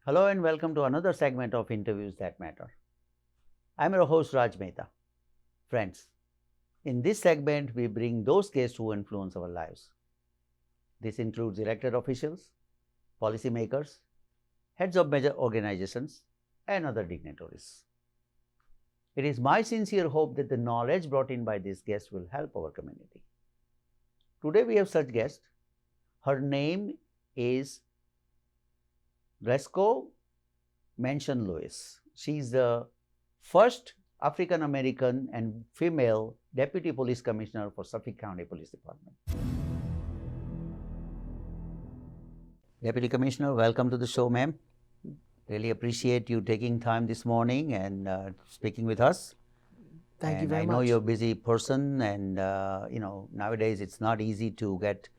Hello and welcome to another segment of Interviews That Matter. I'm your host Raj Mehta. Friends, in this segment we bring those guests who influence our lives. This includes elected officials, policymakers, heads of major organizations and other dignitaries. It is my sincere hope that the knowledge brought in by these guests will help our community. Today we have such guest. Her name is Rsico Mention-Lewis. She is the first African American and female Deputy Police Commissioner for Suffolk County Police Department. Deputy Commissioner, welcome to the show, ma'am. Really appreciate you taking time this morning and speaking with us. Thank you very much. I know you're a busy person, and nowadays it's not easy to get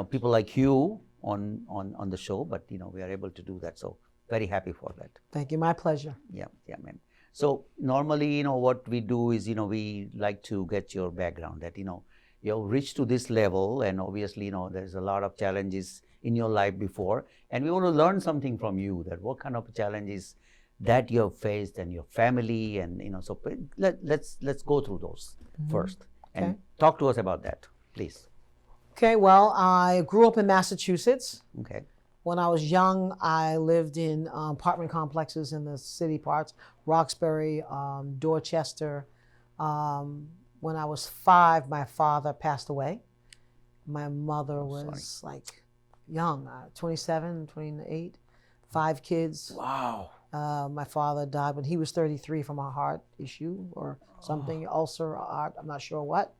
people like you on the show, but we are able to do that, so very happy for that. Thank you, my pleasure. Yeah, ma'am. So normally what we do is we like to get your background, that you've reached to this level, and obviously there's a lot of challenges in your life before, and we want to learn something from you, that what kind of challenges that you have faced and your family, and so let's go through those first and talk to us about that, please. Okay, well, I grew up in Massachusetts. Okay. When I was young, I lived in apartment complexes in the city parts, Roxbury, Dorchester. When I was 5, my father passed away. My mother was like young, 27, 28, 5 kids. Wow. My father died when he was 33 from a heart issue or something, ulcer, or heart, I'm not sure what.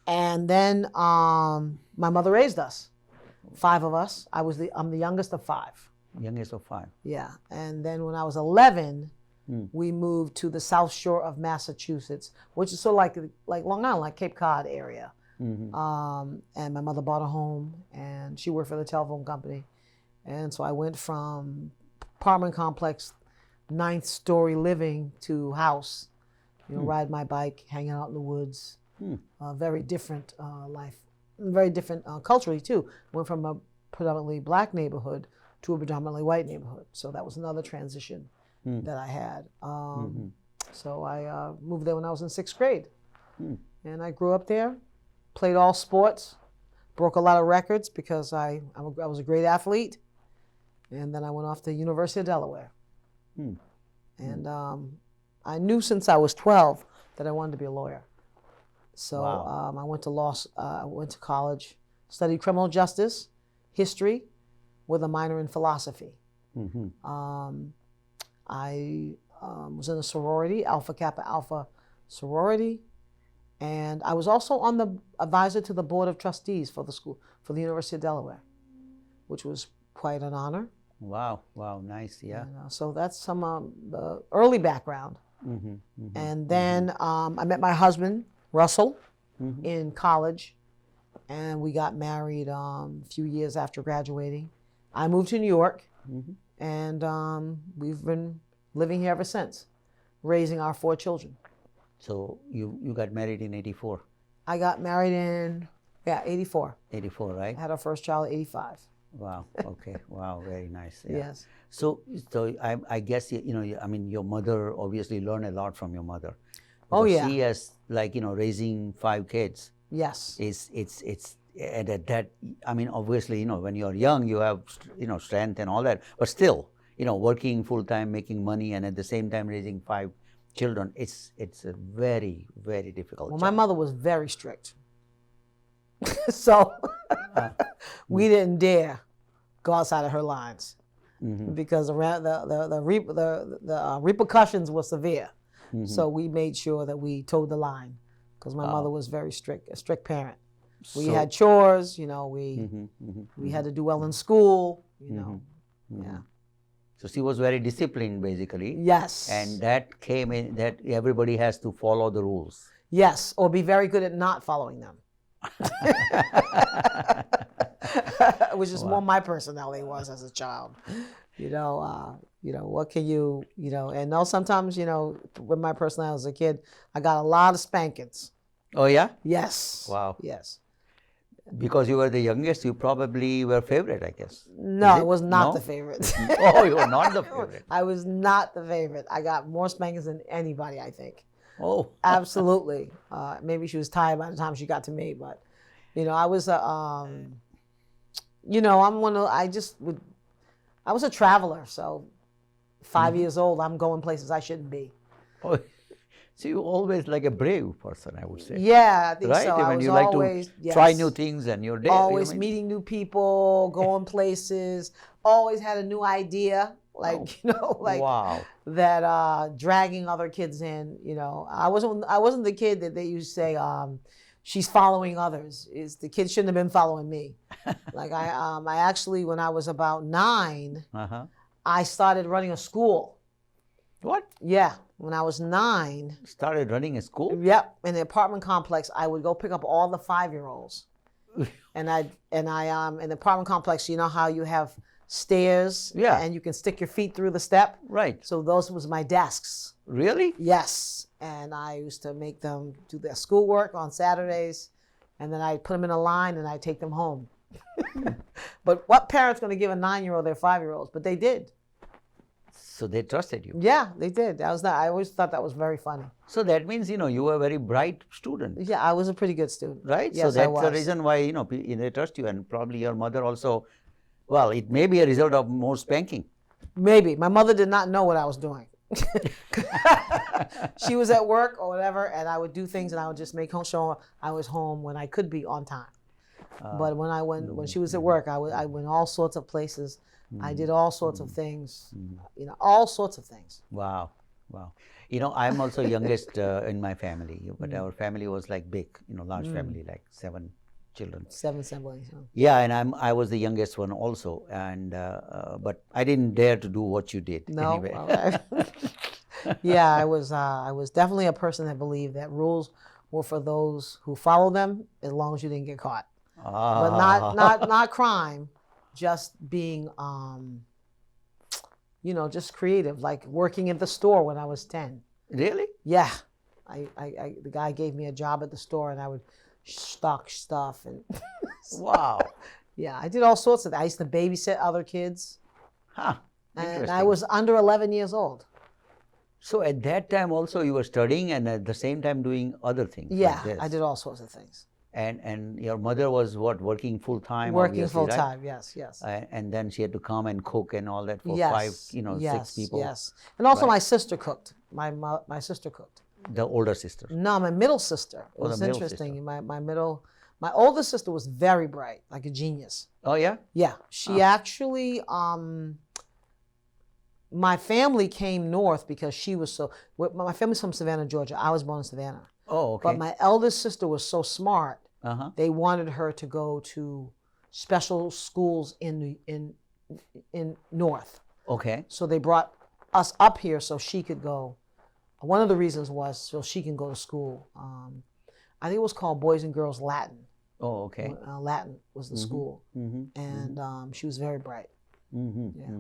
And then my mother raised us, 5 of us. I'm the youngest of 5. Youngest of 5. Yeah. And then when I was 11, we moved to the South Shore of Massachusetts, which is sort of like Long Island, like Cape Cod area. And my mother bought a home, and she worked for the telephone company. And so I went from apartment complex, 9th story living to house, ride my bike, hanging out in the woods. Very different life, very different culturally too. Went from a predominantly black neighborhood to a predominantly white neighborhood. So that was another transition that I had. So I moved there when I was in 6th grade. And I grew up there, played all sports, broke a lot of records because I was a great athlete. And then I went off to University of Delaware. And I knew since I was 12 that I wanted to be a lawyer. So I went to college, studied criminal justice, history, with a minor in philosophy. I was in a sorority, Alpha Kappa Alpha sorority, and I was also on the advisor to the board of trustees for the school, for the University of Delaware, which was quite an honor. Wow, nice, yeah. And, so that's some the early background. And then I met my husband, Russell, in college, and we got married a few years after graduating. I moved to New York, and we've been living here ever since, raising our 4 children. So you got married in 84? I got married in 84. 84, right? I had our first child at 85. Wow. Okay. Wow. Very nice. Yeah. Yes. So I guess your mother obviously learned a lot from your mother. Oh yeah. She has raising 5 kids. Yes. It's and that obviously when you're young you have strength and all that, but still working full time, making money, and at the same time raising 5 children. It's a very, very difficult. Well, job. my mother was very strict, so we didn't dare go outside of her lines because around the repercussions were severe. So we made sure that we towed the line because my mother was very strict, a strict parent. We had chores, we had to do well in school, yeah. So she was very disciplined, basically. Yes. And that came in that everybody has to follow the rules. Yes, or be very good at not following them. Which is more my personality was as a child. What can you, and sometimes, with my personality as a kid, I got a lot of spankings. Oh, yeah? Yes. Wow. Yes. Because you were the youngest, you probably were favorite, I guess. No, Is I it? was not No? the favorite. Oh, you were not the favorite. I was not the favorite. I got more spankings than anybody, I think. Oh. Absolutely. Maybe she was tired by the time she got to me, but I was I'm one of I was a traveler, so 5 years old, I'm going places I shouldn't be. Oh. So you always like a brave person, I would say. Yeah, I think right? so. I was you like always to try new things and you're there. always meeting new people, going places. Always had a new idea, Wow. that dragging other kids in. I wasn't the kid that they used to say she's following others. Is the kid shouldn't have been following me. I actually, when I was about 9, I started running a school. What? Yeah, when I was 9. Started running a school? Yep, in the apartment complex, I would go pick up all the 5-year-olds, and I in the apartment complex, you know how you have stairs, Yeah, and you can stick your feet through the step. Right. So those was my desks. Really? Yes, and I used to make them do their schoolwork on Saturdays, and then I put them in a line and I take them home. But what parent's going to give a 9-year-old their 5-year-olds? But they did. So they trusted you. Yeah, they did. I always thought that was very funny. So that means, you were a very bright student. Yeah, I was a pretty good student. Right? Yes, so that's the reason why, they trust you, and probably your mother also, well, it may be a result of more spanking. Maybe. My mother did not know what I was doing. She was at work or whatever, and I would do things and I would just make sure I was home when I could be on time. But when she was at work, I went all sorts of places. I did all sorts of things, all sorts of things. Wow. I'm also youngest in my family, but our family was like big, large family, like 7 children. 7 siblings. Huh? Yeah, and I was the youngest one also, and but I didn't dare to do what you did. No. Anyway. Okay. Yeah, I was definitely a person that believed that rules were for those who follow them, as long as you didn't get caught. But not crime. Just being, just creative, like working at the store when I was 10. Really? Yeah. The guy gave me a job at the store and I would stock stuff and. Wow. Yeah, I did all sorts of that. I used to babysit other kids. Huh. And I was under 11 years old. So at that time also you were studying and at the same time doing other things. Yeah, like this. I did all sorts of things. And your mother was what, working full time? Working full right? time, yes. And then she had to come and cook and all that for 6 people. Yes. And also my sister cooked. My sister cooked. The older sister. No, my middle sister. It was interesting. My older sister was very bright, like a genius. Oh yeah? Yeah. She actually my family came north because she was my family's from Savannah, Georgia. I was born in Savannah. Oh, okay. But my eldest sister was so smart, they wanted her to go to special schools in North. Okay. So they brought us up here so she could go. One of the reasons was so she can go to school. I think it was called Boys and Girls Latin. Oh, okay. Latin was the school. And she was very bright. Yeah.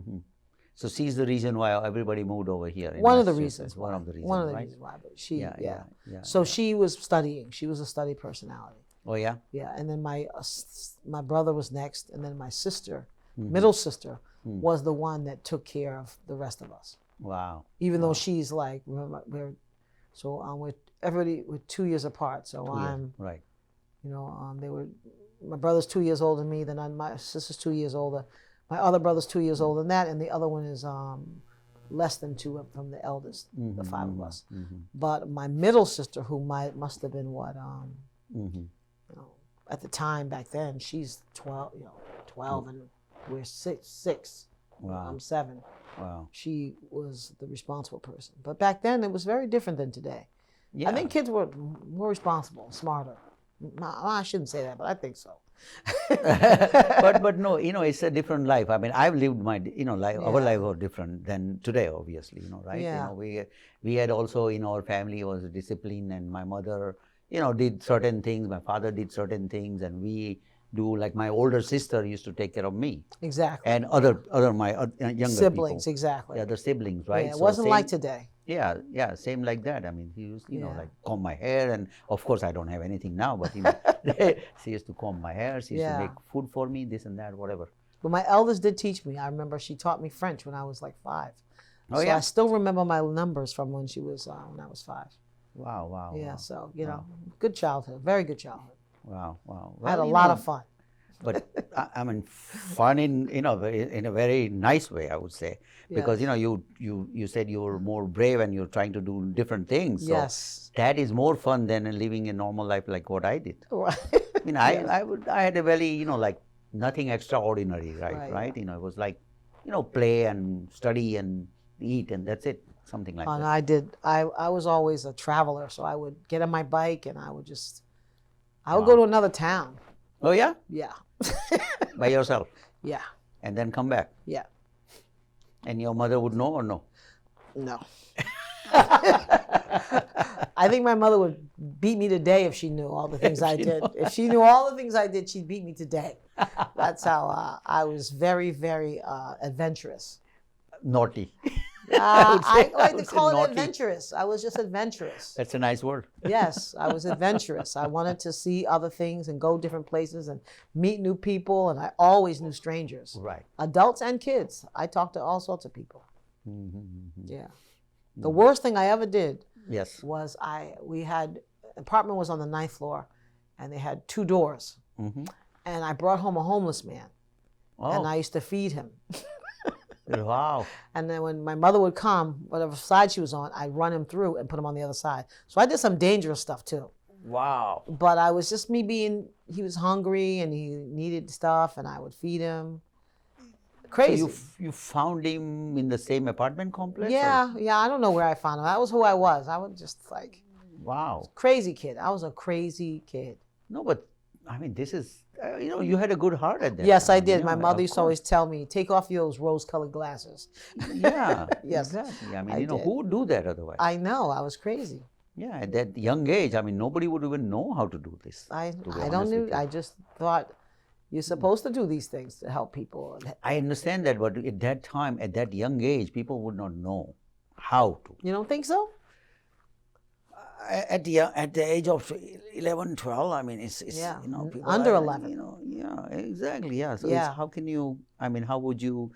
So she's the reason why everybody moved over here. One of the reasons. One of the reasons. One of the right? reasons why. But she, Yeah. So she was studying. She was a study personality. Oh yeah. Yeah, and then my brother was next, and then my sister, middle sister, was the one that took care of the rest of us. Wow. Even though she's like we're 2 years apart. So I'm right. My brother's 2 years older than me. Then my sister's 2 years older. My other brother's 2 years older than that, and the other one is less than 2 from the eldest, the 5 of us. But my middle sister, who must have been what, at the time back then, she's 12, 12, and we're six. Wow. I'm 7. Wow. She was the responsible person. But back then, it was very different than today. Yeah. I think kids were more responsible, smarter. I shouldn't say that, but I think so. but no, it's a different life. I mean, I've lived my, life. Our life was different than today, obviously, right? Yeah. We had also, our family was disciplined, and my mother, did certain things. My father did certain things, and we do, like my older sister used to take care of me. Exactly. And my younger siblings, people. exactly. Yeah, the siblings, right? Yeah, it wasn't like today. Yeah, same like that. I mean, he used, Yeah. like comb my hair, and of course I don't have anything now, but she used to comb my hair. She used to Yeah. make food for me, this and that, whatever. But my eldest did teach me. I remember she taught me French when I was like 5. Oh, so yeah? I still remember my numbers from when I was 5. Wow. Yeah, wow. so, good childhood, very good childhood. Wow. I had a lot of fun. But I mean, fun in in a very nice way, I would say, because Yes. you said you were more brave and you're trying to do different things. So Yes. that is more fun than living a normal life like what I did. Right. I mean, I had a very like nothing extraordinary, Right, right? It was like play and study and eat and that's it, something like And that. I did. I was always a traveler, so I would get on my bike and I would go to another town. Oh yeah, Yeah. by yourself, Yeah. and then come back, Yeah. and your mother would know or no? No. I think my mother would beat me today if she knew all the things I did. If she knew all the things I did, she'd beat me today. That's how I was very, very adventurous. Naughty. I like to say call it naughty. adventurous. I was just adventurous. That's a nice word. Yes, I was adventurous. I wanted to see other things and go different places and meet new people, and I always knew strangers, Right. adults and kids. I talked to all sorts of people. Mm-hmm. Yeah. The worst thing I ever did Yes. was apartment was on the 9th floor, and they had 2 doors, Mm-hmm. and I brought home a homeless man, and Oh, I used to feed him. wow. And then when my mother would come, whatever side she was on, I'd run him through and put him on the other side. So I did some dangerous stuff too. Wow. But I was just he was hungry and he needed stuff and I would feed him. Crazy. So you found him in the same apartment complex? or- Yeah, I don't know where I found him. That was who I was. I was just like, Wow. crazy kid. I was a crazy kid. No, but I mean, this is, you had a good heart at that Yes, I time. did. My mother of used to always tell me, take off those rose-colored glasses. course. Yeah, Yes, exactly. I mean, I did. who would do that otherwise? I know. I was crazy. Yeah, at that young age, I mean, nobody would even know how to do this. I to be don't honest know. with you. I just thought you're supposed to do these things to help people. I understand that, but at that time, at that young age, people would not know how to. You don't think so? At the age of 11, 12, I mean, it's Yeah, people under are, 11. Yeah, exactly, yeah. So Yeah. it's, how can you, I mean, how would you,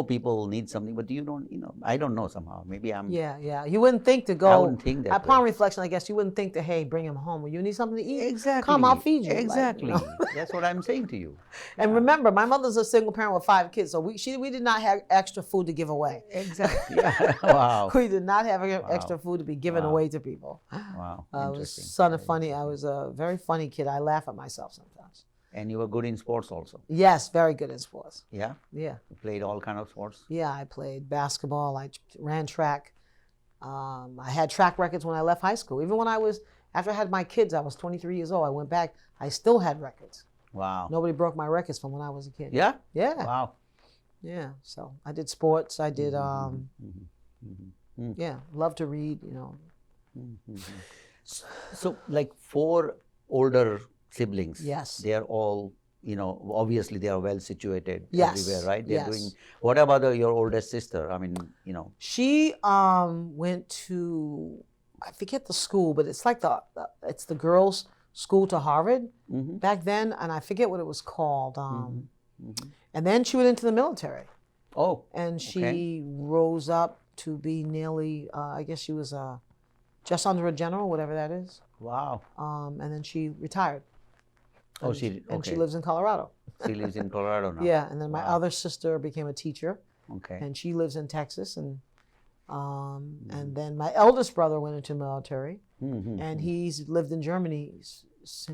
people need something, but you don't, I don't know somehow. Maybe I'm, Yeah. You wouldn't think to go. I wouldn't think that Upon way. reflection, I guess you wouldn't think that, hey, bring him home. Well, you need something to eat? Exactly. Come, I'll feed you. like, Exactly. you know. That's what I'm saying to you. And remember, my mother's a single parent with 5 kids, so we did not have extra food to give away. Exactly. Yeah. Wow. We did not have extra food to be given Wow. away to people. Wow. I was Interesting. funny. I was a very funny kid. I laugh at myself sometimes. And you were good in sports also. Yes, very good in sports. Yeah. Yeah. You played all kind of sports. Yeah, I played basketball. I ran track. I had track records when I left high school. Even after I had my kids, I was 23 years old. I went back. I still had records. Wow. Nobody broke my records from when I was a kid. Yeah. Yeah. Wow. Yeah. So I did sports. I did. Mhm. Yeah. Love to read. So, like 4 older siblings. Yes. They are all, obviously they are well situated Yes, everywhere, right? They're yes. doing. What about your oldest sister? I mean, She went to, I forget the school, but it's like it's the girls' school to Harvard Mhm. back then, and I forget what it was called. Mhm. And then she went into the military, Oh. and she Okay. rose up to be nearly, I guess she was just under a general, whatever that is. Wow. And then she retired. Oh, And she. and she Okay. lives in Colorado. She lives in Colorado now. Yeah, and then my Wow. other sister became a teacher, Okay. and she lives in Texas, and then my eldest brother went into military, Mhm. and he's lived in Germany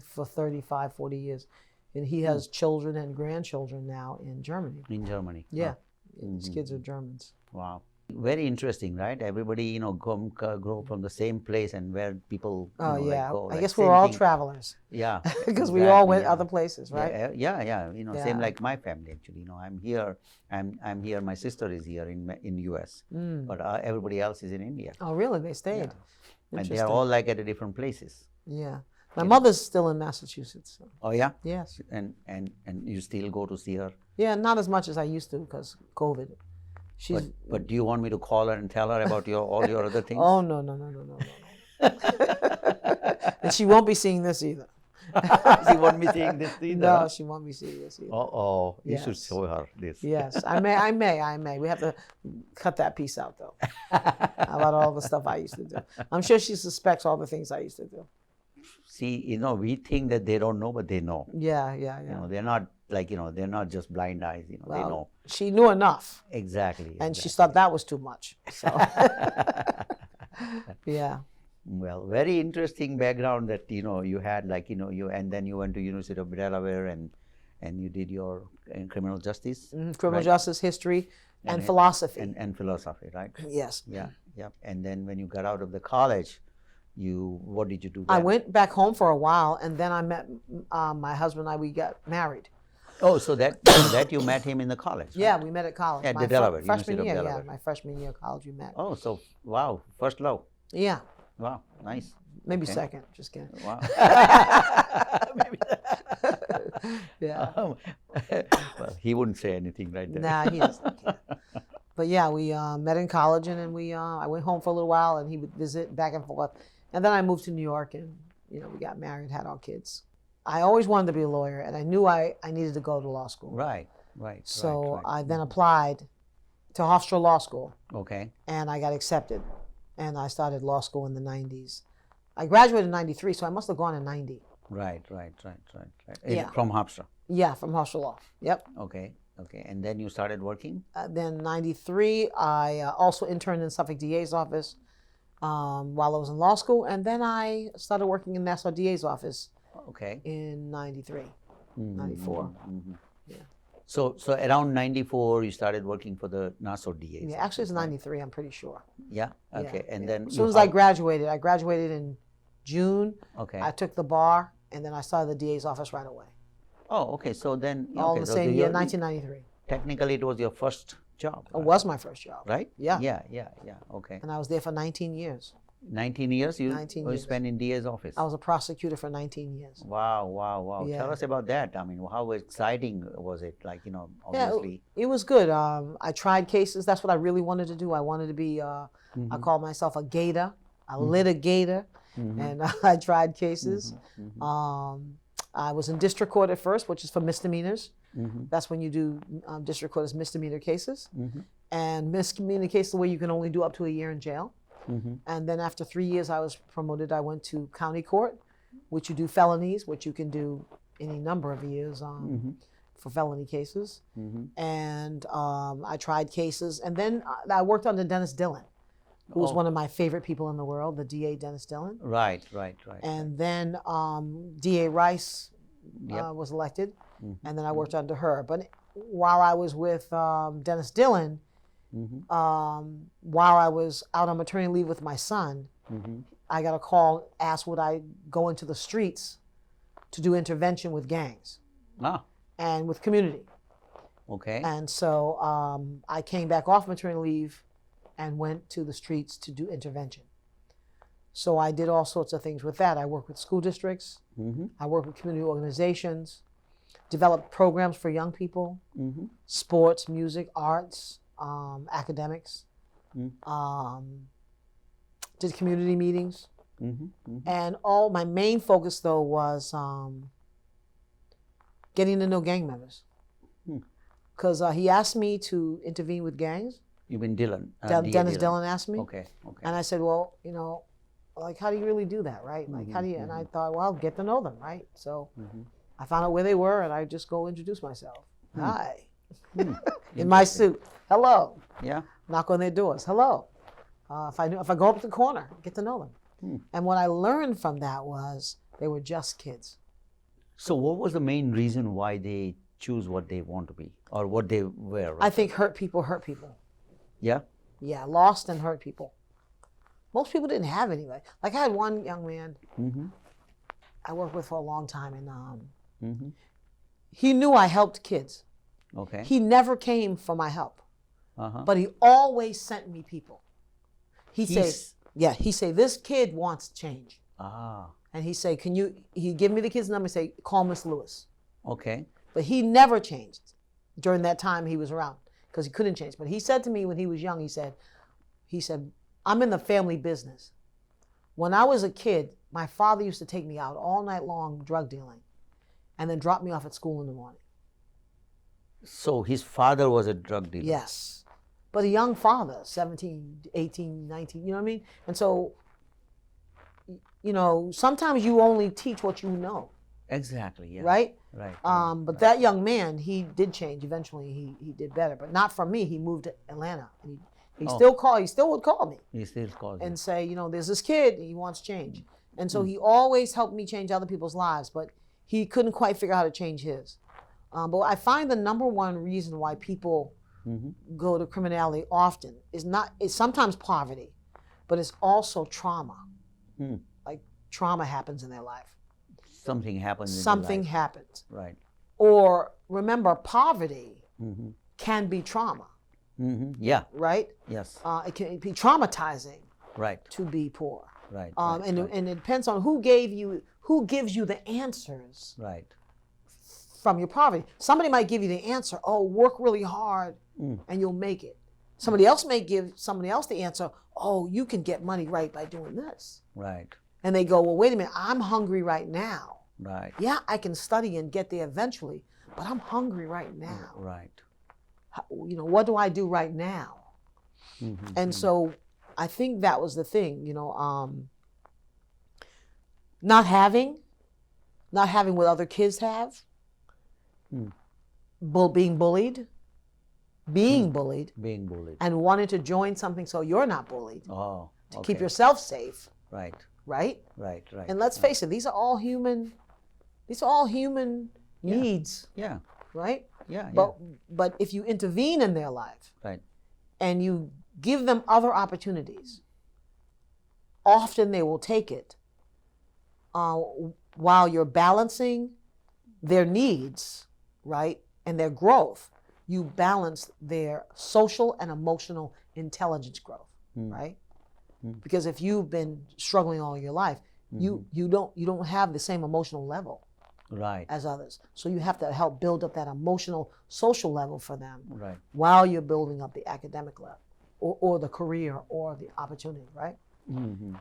for 35, 40 years, and he has children and grandchildren now in Germany. In Germany. Yeah, Huh. his kids are Germans. Wow. Very interesting, right? Everybody, grow from the same place and where people, Oh like, yeah, go. I like guess we're same all thing. travelers Yeah. because we all exactly, went yeah. other places, right? Yeah. Same Yeah. like my family actually. I'm here. I'm here. My sister is here in US, but everybody else is in India. Oh really? They stayed. And they are all like at different places. Yeah. My mother's still in Massachusetts. So. Oh yeah. Yes. And you still go to see her. Yeah, not as much as I used to because COVID. She's. But do you want me to call her and tell her about all your other things? Oh no. And she won't be seeing this either. She won't be seeing this either. No, she won't be seeing this either. Oh, you Yes. should show her this. Yes, I may. We have to cut that piece out though. About all the stuff I used to do. I'm sure she suspects all the things I used to do. See, we think that they don't know, but they know. Yeah. They're not they're not just blind eyes. They Well, know she knew enough, exactly. and she thought that was too much. So, yeah. Well, very interesting background that you had, and then you went to University of Delaware and you did your criminal justice, Criminal right? justice, history, and philosophy. and philosophy, right? Yes. Yeah. And then when you got out of the college, what did you do then? I went back home for a while, and then I met my husband and I. We got married. Oh, so that you met him in the college, right? Yeah, we met at college. At My the Delaware, freshman University of year. Delaware. Yeah, my freshman year of college we met. Oh, so wow, first love. Yeah, Wow, nice. maybe Okay. second. Just kidding. Wow. Yeah. Well, he wouldn't say anything right there. Nah, he doesn't care. But yeah, we met in college, and then I went home for a little while, and he would visit back and forth. And then I moved to New York, and we got married, had our kids. I always wanted to be a lawyer, and I knew I needed to go to law school. Right. So right. I then applied to Hofstra Law School, Okay. and I got accepted. And I started law school in the 90s. I graduated in 93, so I must have gone in 90. Right. Yeah. From Hofstra. Yeah, from Hofstra Law. Yep. Okay. And then you started working? Then 93, I also interned in Suffolk DA's office while I was in law school. And then I started working in Nassau DA's office Okay. in 93, 94. Mhm. Yeah. So around 94, you started working for the Nassau DA. Yeah, actually it's 93, I'm pretty sure. Yeah. Okay. Yeah, And yeah. then As soon as I graduated in June. Okay. I took the bar, and then I started the DA's office right away. Oh, okay. So then All in the same year, you're- 1993. Technically, it was your first job. It was my first job. Right? Yeah. Yeah. Okay. And I was there for 19 years. 19 years you 19 you years. spent in DA's office. I was a prosecutor for 19 years. Wow. Yeah. Tell us about that. I mean, how exciting was it? Yeah, Obviously. it was good. I tried cases. That's what I really wanted to do. I wanted to be, I call myself a gator, a litigator, and I tried cases. I was in district court at first, which is for misdemeanors. That's when you do district court as misdemeanor cases. And misdemeanor cases where you can only do up to a year in jail. And then after 3 years, I was promoted. I went to county court, which you do felonies, which you can do any number of years for felony cases. And I tried cases. And then I worked under Dennis Dillon, who was one of my favorite people in the world, the DA Dennis Dillon. Right. And then DA Rice was elected, and then I worked under her. But while I was with Dennis Dillon, while I was out on maternity leave with my son, I got a call, asked would I go into the streets to do intervention with gangs and with community. Okay. And so I came back off maternity leave and went to the streets to do intervention. So I did all sorts of things with that. I worked with school districts. I worked with community organizations, developed programs for young people, sports, music, arts, academics, did community meetings. And my main focus, though, was getting to know gang members. Because he asked me to intervene with gangs. You mean Dillon? Dennis Dillon asked me. Okay. And I said, well, like, how do you really do that, right? Like, how do you, and I thought, well, get to know them, right? So I found out where they were, and I just go introduce myself. Hi. In my suit. Hello. Yeah. Knock on their doors. Hello. If I go up to the corner, get to know them. And what I learned from that was they were just kids. So what was the main reason why they choose what they want to be or what they were? I think hurt people hurt people. Yeah? Yeah, lost and hurt people. Most people didn't have anyway. Like I had one young man I worked with for a long time, and he knew I helped kids. Okay. He never came for my help, but he always sent me people. He'd say, this kid wants change. And he'd say, he'd give me the kid's number and say, call Miss Lewis. Okay. But he never changed during that time he was around. because he couldn't change. But he said to me when he was young, he said, I'm in the family business. When I was a kid, my father used to take me out all night long drug dealing and then drop me off at school in the morning. So his father was a drug dealer? Yes. But a young father, 17, 18, 19, you know what I mean? And so, you know, sometimes you only teach what you know. Exactly, yeah. Right? Right. But that young man, he did change. Eventually, he did better. But not from me. He moved to Atlanta. And he still would call me. He still calls and say, you know, there's this kid, he wants change. And so he always helped me change other people's lives, but he couldn't quite figure out how to change his. But I find the number one reason why people go to criminality often is sometimes poverty, but it's also trauma. Like trauma happens in their life. Something happens. Something happens. Right. Or remember, poverty can be trauma. Yeah. Right? Yes. It can be traumatizing. Right. To be poor. Right. And it depends on who gives you the answers. Right. From your poverty. Somebody might give you the answer, oh, work really hard and you'll make it. Somebody else may give somebody else the answer, oh, you can get money right by doing this. Right. And they go, well, wait a minute, I'm hungry right now. Right. Yeah, I can study and get there eventually, but I'm hungry right now. Right. You know, what do I do right now? And so I think that was the thing, you know, not having what other kids have, being bullied, and wanting to join something so you're not bullied, to keep yourself safe. Right. Right? Right. And let's face it, these are all human needs. Yeah. Right? Yeah. But if you intervene in their life, right, and you give them other opportunities, often they will take it. While you're balancing their needs, right, and their growth, you balance their social and emotional intelligence growth, right? Because if you've been struggling all your life, you don't have the same emotional level, right, as others. So you have to help build up that emotional, social level for them, right, while you're building up the academic level, or the career, or the opportunity, right?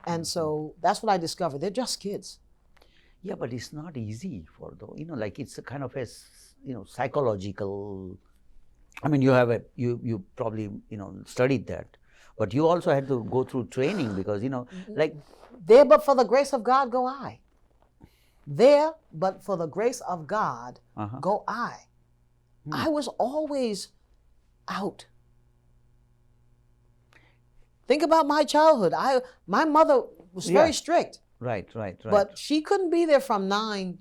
And so that's what I discovered. They're just kids. Yeah, but it's not easy for like it's a kind of a psychological. I mean, you probably studied that, but you also had to go through training because like there, but for the grace of God go I. There, but for the grace of God go I. I was always out. Think about my childhood. My mother was very strict. Right. But she couldn't be there from 9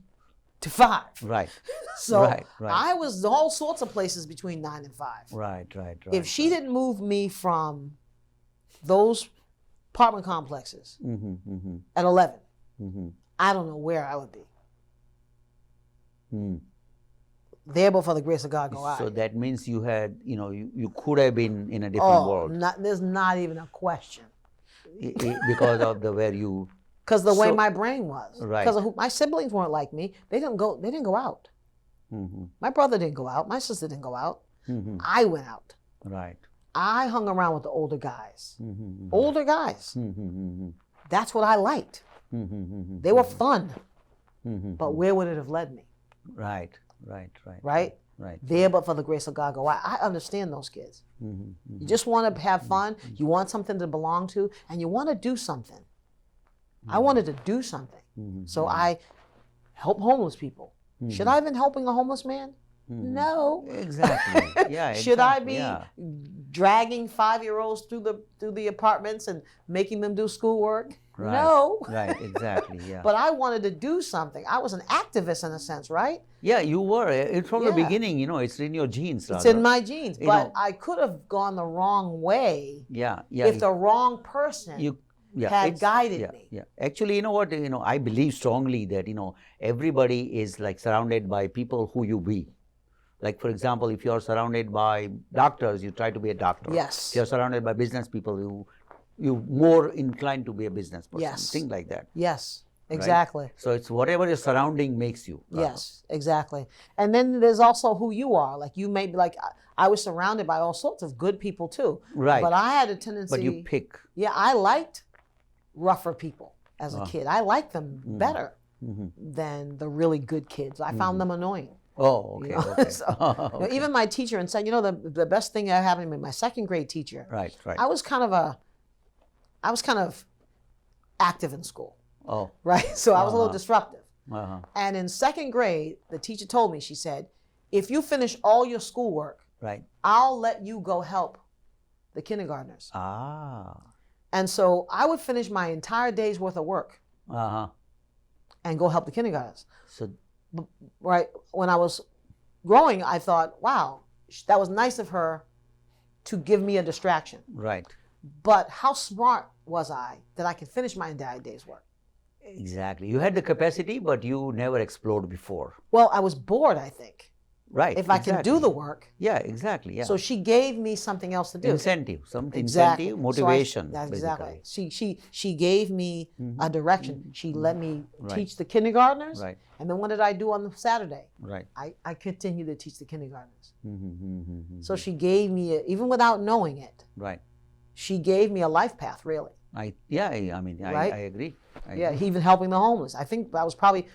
to 5. Right. So right. I was all sorts of places between 9 and 5. Right. If she didn't move me from those apartment complexes at 11, I don't know where I would be. There, but for the grace of God go I. So that means you had, you could have been in a different world. There's not even a question. Because of where you. Because the way my brain was. Right. Because my siblings weren't like me. They didn't go out. My brother didn't go out. My sister didn't go out. I went out. Right. I hung around with the older guys. Older guys. That's what I liked. They were fun. But where would it have led me? Right. There, but for the grace of God go I understand those kids. You just want to have fun. You want something to belong to, and you want to do something. I wanted to do something. So I help homeless people. Should I have been helping a homeless man? No. Exactly. Yeah. Should I be dragging 5-year-olds through the apartments and making them do schoolwork? Right. No. Right. Exactly. Yeah. But I wanted to do something. I was an activist in a sense, right? Yeah, you were. It's from the beginning. It's in your genes. It's in my genes. But I could have gone the wrong way. Yeah. If the wrong person had guided me. Yeah. Actually, you know what? I believe strongly that everybody is like surrounded by people who you be. Like, for example, if you're surrounded by doctors, you try to be a doctor. Yes. If you're surrounded by business people, you're more inclined to be a business person. Yes. Things like that. Yes, exactly. Right? So it's whatever your surrounding makes you. Yes, exactly. And then there's also who you are. Like you may be like, I was surrounded by all sorts of good people too. Right. But I had a tendency. But you pick. Yeah, I liked rougher people as a kid. I liked them better than the really good kids. I found them annoying. Oh, okay. Okay. So, you know, even my teacher, and said, the best thing that happened to me, my second grade teacher. Right. I was kind of active in school. Oh. Right. So I was a little disruptive. Uh-huh. And in second grade, the teacher told me, she said, if you finish all your schoolwork, Right. I'll let you go help the kindergartners. Ah. And so I would finish my entire day's worth of work and go help the kindergartners. So, right, when I was growing, I thought, wow, that was nice of her to give me a distraction. right. But how smart was I that I could finish my entire day's work? Exactly. You had the capacity, but you never explored before. Well, I was bored, I think. Right. If I can do the work. Yeah, exactly. Yeah. So she gave me something else to do. Incentive, something, Exactly. incentive, motivation. That's exactly. Basically. She gave me a direction. She let me Right. teach the kindergartners. Right. And then what did I do on the Saturday? Right. I continued to teach the kindergartners. Mm-hmm. So she gave me, even without knowing it, Right. she gave me a life path, really. I mean, Right? I agree. Yeah, even helping the homeless. I think I was probably,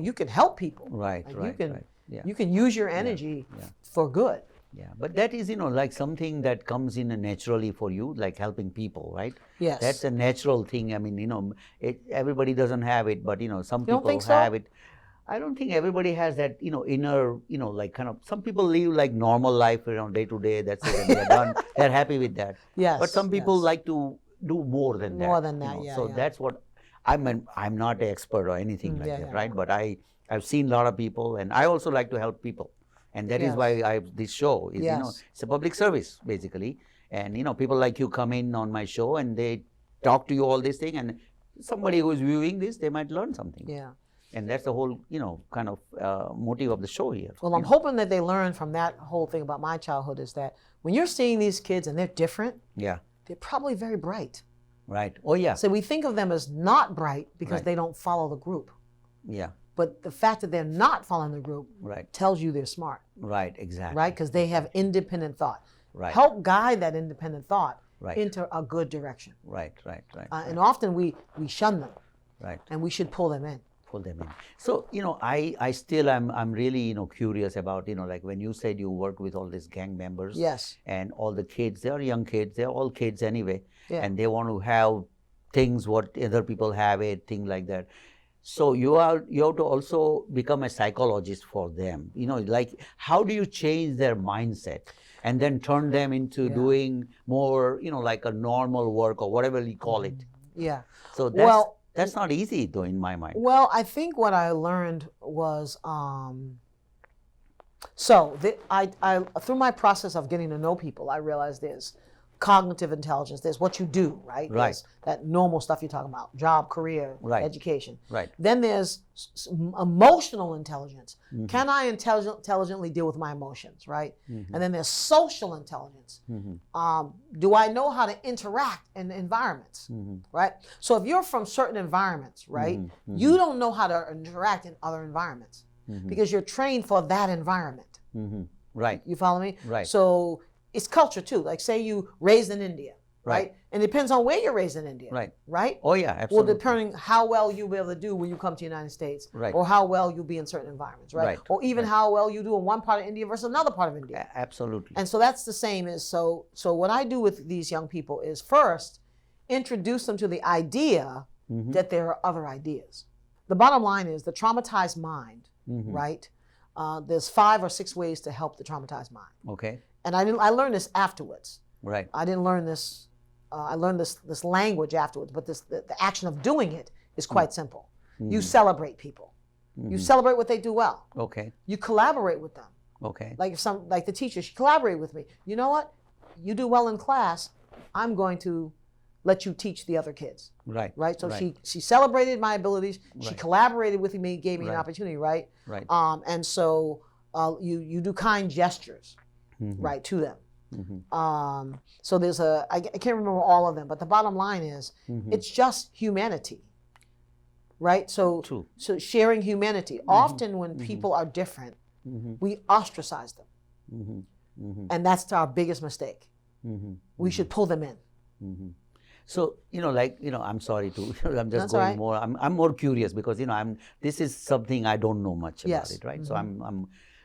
you can help people. Right, Like, right, you can, right. Yeah. You can use your energy yeah. for good. Yeah, but that is, like something that comes in naturally for you, like helping people, right? Yes. That's a natural thing. I mean, everybody doesn't have it, but some You don't people think so? have it. I don't think everybody has that, inner, like kind of, some people live like normal life, day to day, that's it, and they're done. They're happy with that. Yes. But some people yes. like to do more than that. More than that, yeah. So yeah. that's what, I'm not an expert or anything like that, yeah. right? But I've seen a lot of people, and I also like to help people. And that is why this show is, it's a public service, basically. And, people like you come in on my show and they talk to you all this thing, and somebody who is viewing this, they might learn something. Yeah. And that's the whole, kind of motive of the show here. Well, I'm hoping that they learn from that whole thing about my childhood is that when you're seeing these kids and they're different, Yeah. they're probably very bright. Right. Oh, yeah. So we think of them as not bright because they don't follow the group. Yeah. But the fact that they're not following the group Right. tells you they're smart, Right. Exactly. right? Because they have independent thought. Right. Help guide that independent thought Right. into a good direction. Right. And often we shun them, Right. and we should pull them in. Pull them in. So, I still I'm really, curious about, like when you said you work with all these gang members. Yes. And all the kids, they are young kids, they're all kids anyway. Yeah. And they want to have things what other people have it, things like that. So you have to also become a psychologist for them. Like how do you change their mindset and then turn them into doing more, like a normal work or whatever you call it. Yeah. So that's not easy though in my mind. Well, I think what I learned was, I through my process of getting to know people, I realized there's cognitive intelligence, there's what you do, right? Right. There's that normal stuff you're talking about, job, career, Right. education. Right. Then there's emotional intelligence. Mm-hmm. Can I intelligently deal with my emotions, right? Mm-hmm. And then there's social intelligence. Mm-hmm. Do I know how to interact in environments, Mm-hmm. right? So if you're from certain environments, right, Mm-hmm. you don't know how to interact in other environments Mm-hmm. because you're trained for that environment. Mm-hmm. Right. You follow me? Right. So it's culture too. Like say you raised in India, right? Right. And it depends on where you're raised in India, Right. right? Oh yeah, Well, absolutely. depending how well you'll be able to do when you come to the United States, Right. or how well you'll be in certain environments, right? Right. Or even how well you do in one part of India versus another part of India. Absolutely. And so that's the same as so what I do with these young people is first introduce them to the idea Mm-hmm. that there are other ideas. The bottom line is the traumatized mind, Mm-hmm. right? There's 5 or 6 ways to help the traumatized mind. Okay. And I learned this afterwards. Right. I didn't learn this. I learned this language afterwards, but the action of doing it is quite simple. Mm-hmm. You celebrate people. You celebrate what they do well. Okay. You collaborate with them. Okay. Like like the teacher, she collaborated with me. You know what? You do well in class. I'm going to let you teach the other kids. Right. Right. So Right. she celebrated my abilities. She Right. collaborated with me, gave me an Right. opportunity. Right. Right. And so you do kind gestures, Mm-hmm. right, to them. Mm-hmm. So there's I can't remember all of them, but the bottom line is Mm-hmm. it's just humanity, right? So True. so sharing humanity. Often when people are different, Mm-hmm. we ostracize them. Mm-hmm. And that's our biggest mistake. We should pull them in. So, I'm sorry to, I'm just That's all going right. more, I'm more curious because, this is something I don't know much about Yes. it, right?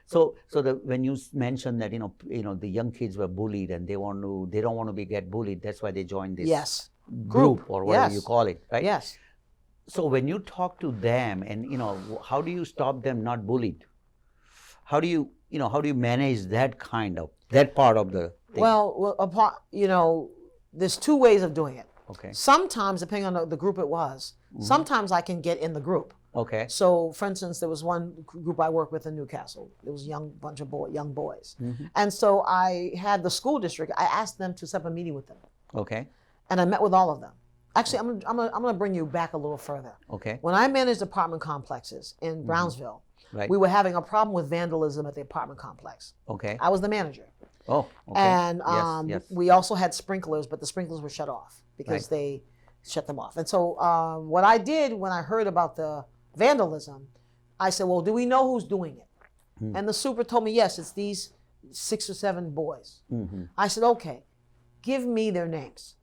So when you mentioned that, the young kids were bullied and they don't want to get bullied, that's why they joined this Yes. group or whatever you Yes. call it, right? Yes. So when you talk to them and, how do you stop them not bullied? How do you manage that part of the thing? Well, there's two ways of doing it. Okay. Sometimes, depending on the group it was, sometimes I can get in the group. Okay. So, for instance, there was one group I worked with in Newcastle. It was a bunch of young boys. And so I had the school district, I asked them to set up a meeting with them. Okay. And I met with all of them. Actually, I'm going to bring you back a little further. Okay. When I managed apartment complexes in Brownsville, Right. we were having a problem with vandalism at the apartment complex. Okay. I was the manager. Oh, okay. And yes. we also had sprinklers, but the sprinklers were shut off because they shut them off. And so what I did when I heard about the vandalism, I said, well, do we know who's doing it? And the super told me, yes, it's these 6 or 7 boys. I said, okay, give me their names.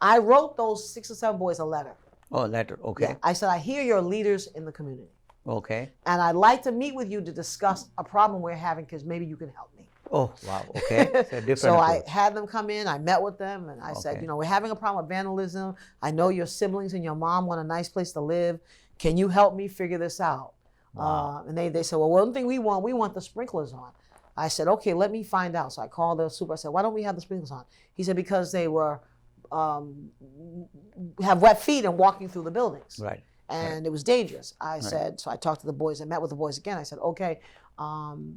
I wrote those 6 or 7 boys a letter. Oh, letter. Okay. Yeah. I said, I hear you're leaders in the community. Okay. And I'd like to meet with you to discuss a problem we're having because maybe you can help me. Oh, wow. Okay. It's a different So approach. I had them come in, I met with them, and I said, we're having a problem with vandalism. I know your siblings and your mom want a nice place to live. Can you help me figure this out? Wow. And they said, well, one thing we want the sprinklers on. I said, okay, let me find out. So I called the super. I said, why don't we have the sprinklers on? He said, because they were have wet feet and walking through the buildings. Right. And it was dangerous. I said, so I talked to the boys. I met with the boys again. I said, okay,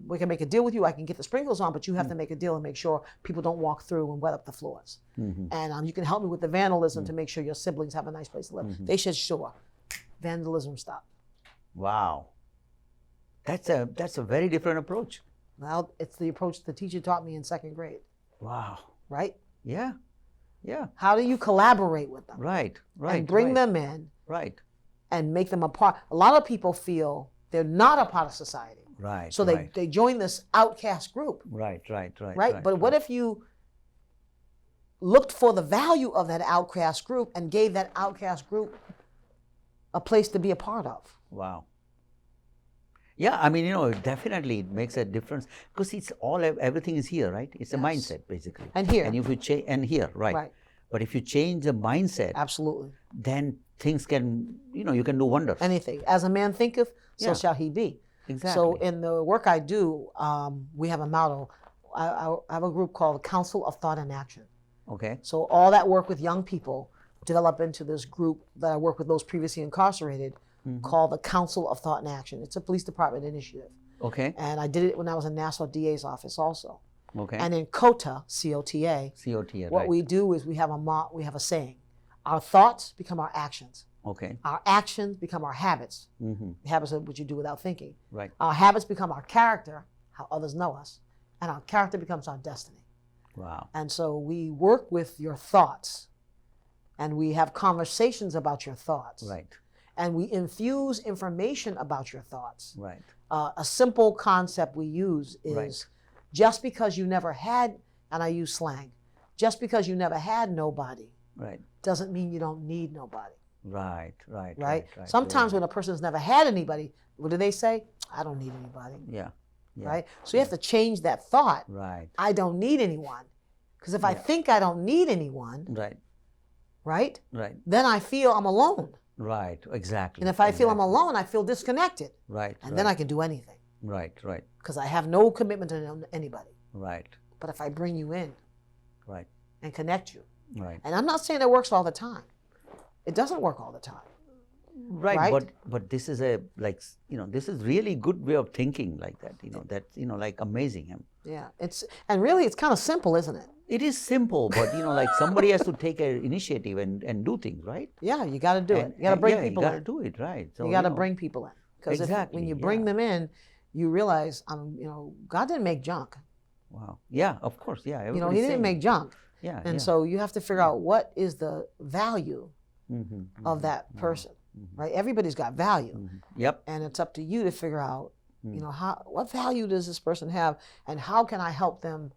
we can make a deal with you. I can get the sprinklers on, but you have to make a deal and make sure people don't walk through and wet up the floors. And you can help me with the vandalism to make sure your siblings have a nice place to live. They said, sure. Vandalism stopped. Wow. That's a very different approach. Well, it's the approach the teacher taught me in 2nd grade. Wow. Right? Yeah. Yeah. How do you collaborate with them? Right. And bring them in. Right. And make them a part. A lot of people feel they're not a part of society. Right. So they join this outcast group. Right. But what if you looked for the value of that outcast group and gave that outcast group a place to be a part of? Wow. Yeah, I mean, definitely it makes a difference because everything is here, right? It's a mindset basically. And here. And if you change, and here, right. But if you change the mindset, absolutely, then things can, you can do wonders. Anything. As a man thinketh, so shall he be. Exactly. So in the work I do, we have a motto. I have a group called the Council of Thought and Action. Okay. So all that work with young people develop into this group that I work with those previously incarcerated called the Council of Thought and Action. It's a police department initiative. Okay. And I did it when I was in Nassau DA's office also. Okay. And in COTA, C-O-T-A, what we do is we have a saying. Our thoughts become our actions. Okay. Our actions become our habits. Habits are what you do without thinking. Right. Our habits become our character, how others know us. And our character becomes our destiny. Wow. And so we work with your thoughts. And we have conversations about your thoughts. Right. And we infuse information about your thoughts. Right. A simple concept we use is just because you never had, and I use slang, just because you never had nobody doesn't mean you don't need nobody. Right. Sometimes when a person's never had anybody, what do they say? I don't need anybody. Yeah. Right? So you have to change that thought. Right. I don't need anyone. Because if I think I don't need anyone, right? Then I feel I'm alone. Right, exactly. And if I feel I'm alone, I feel disconnected. Right. And then I can do anything. Right. Because I have no commitment to anybody. Right. But if I bring you in. Right. And connect you. Right. And I'm not saying it works all the time. It doesn't work all the time. Right. But this is this is really good way of thinking like that. Like amazing. Yeah. And really it's kind of simple, isn't it? It is simple, but like somebody has to take an initiative and do things, right? Yeah, you got to do it. You got to bring people in. You got to do it, right? So, you got to bring people in. Because when you bring them in, you realize, God didn't make junk. Wow. Yeah, of course. Yeah. He didn't make junk. Yeah. And so you have to figure out what is the value of that person, right? Everybody's got value. Yep. And it's up to you to figure out You know, what value does this person have, and how can I help them?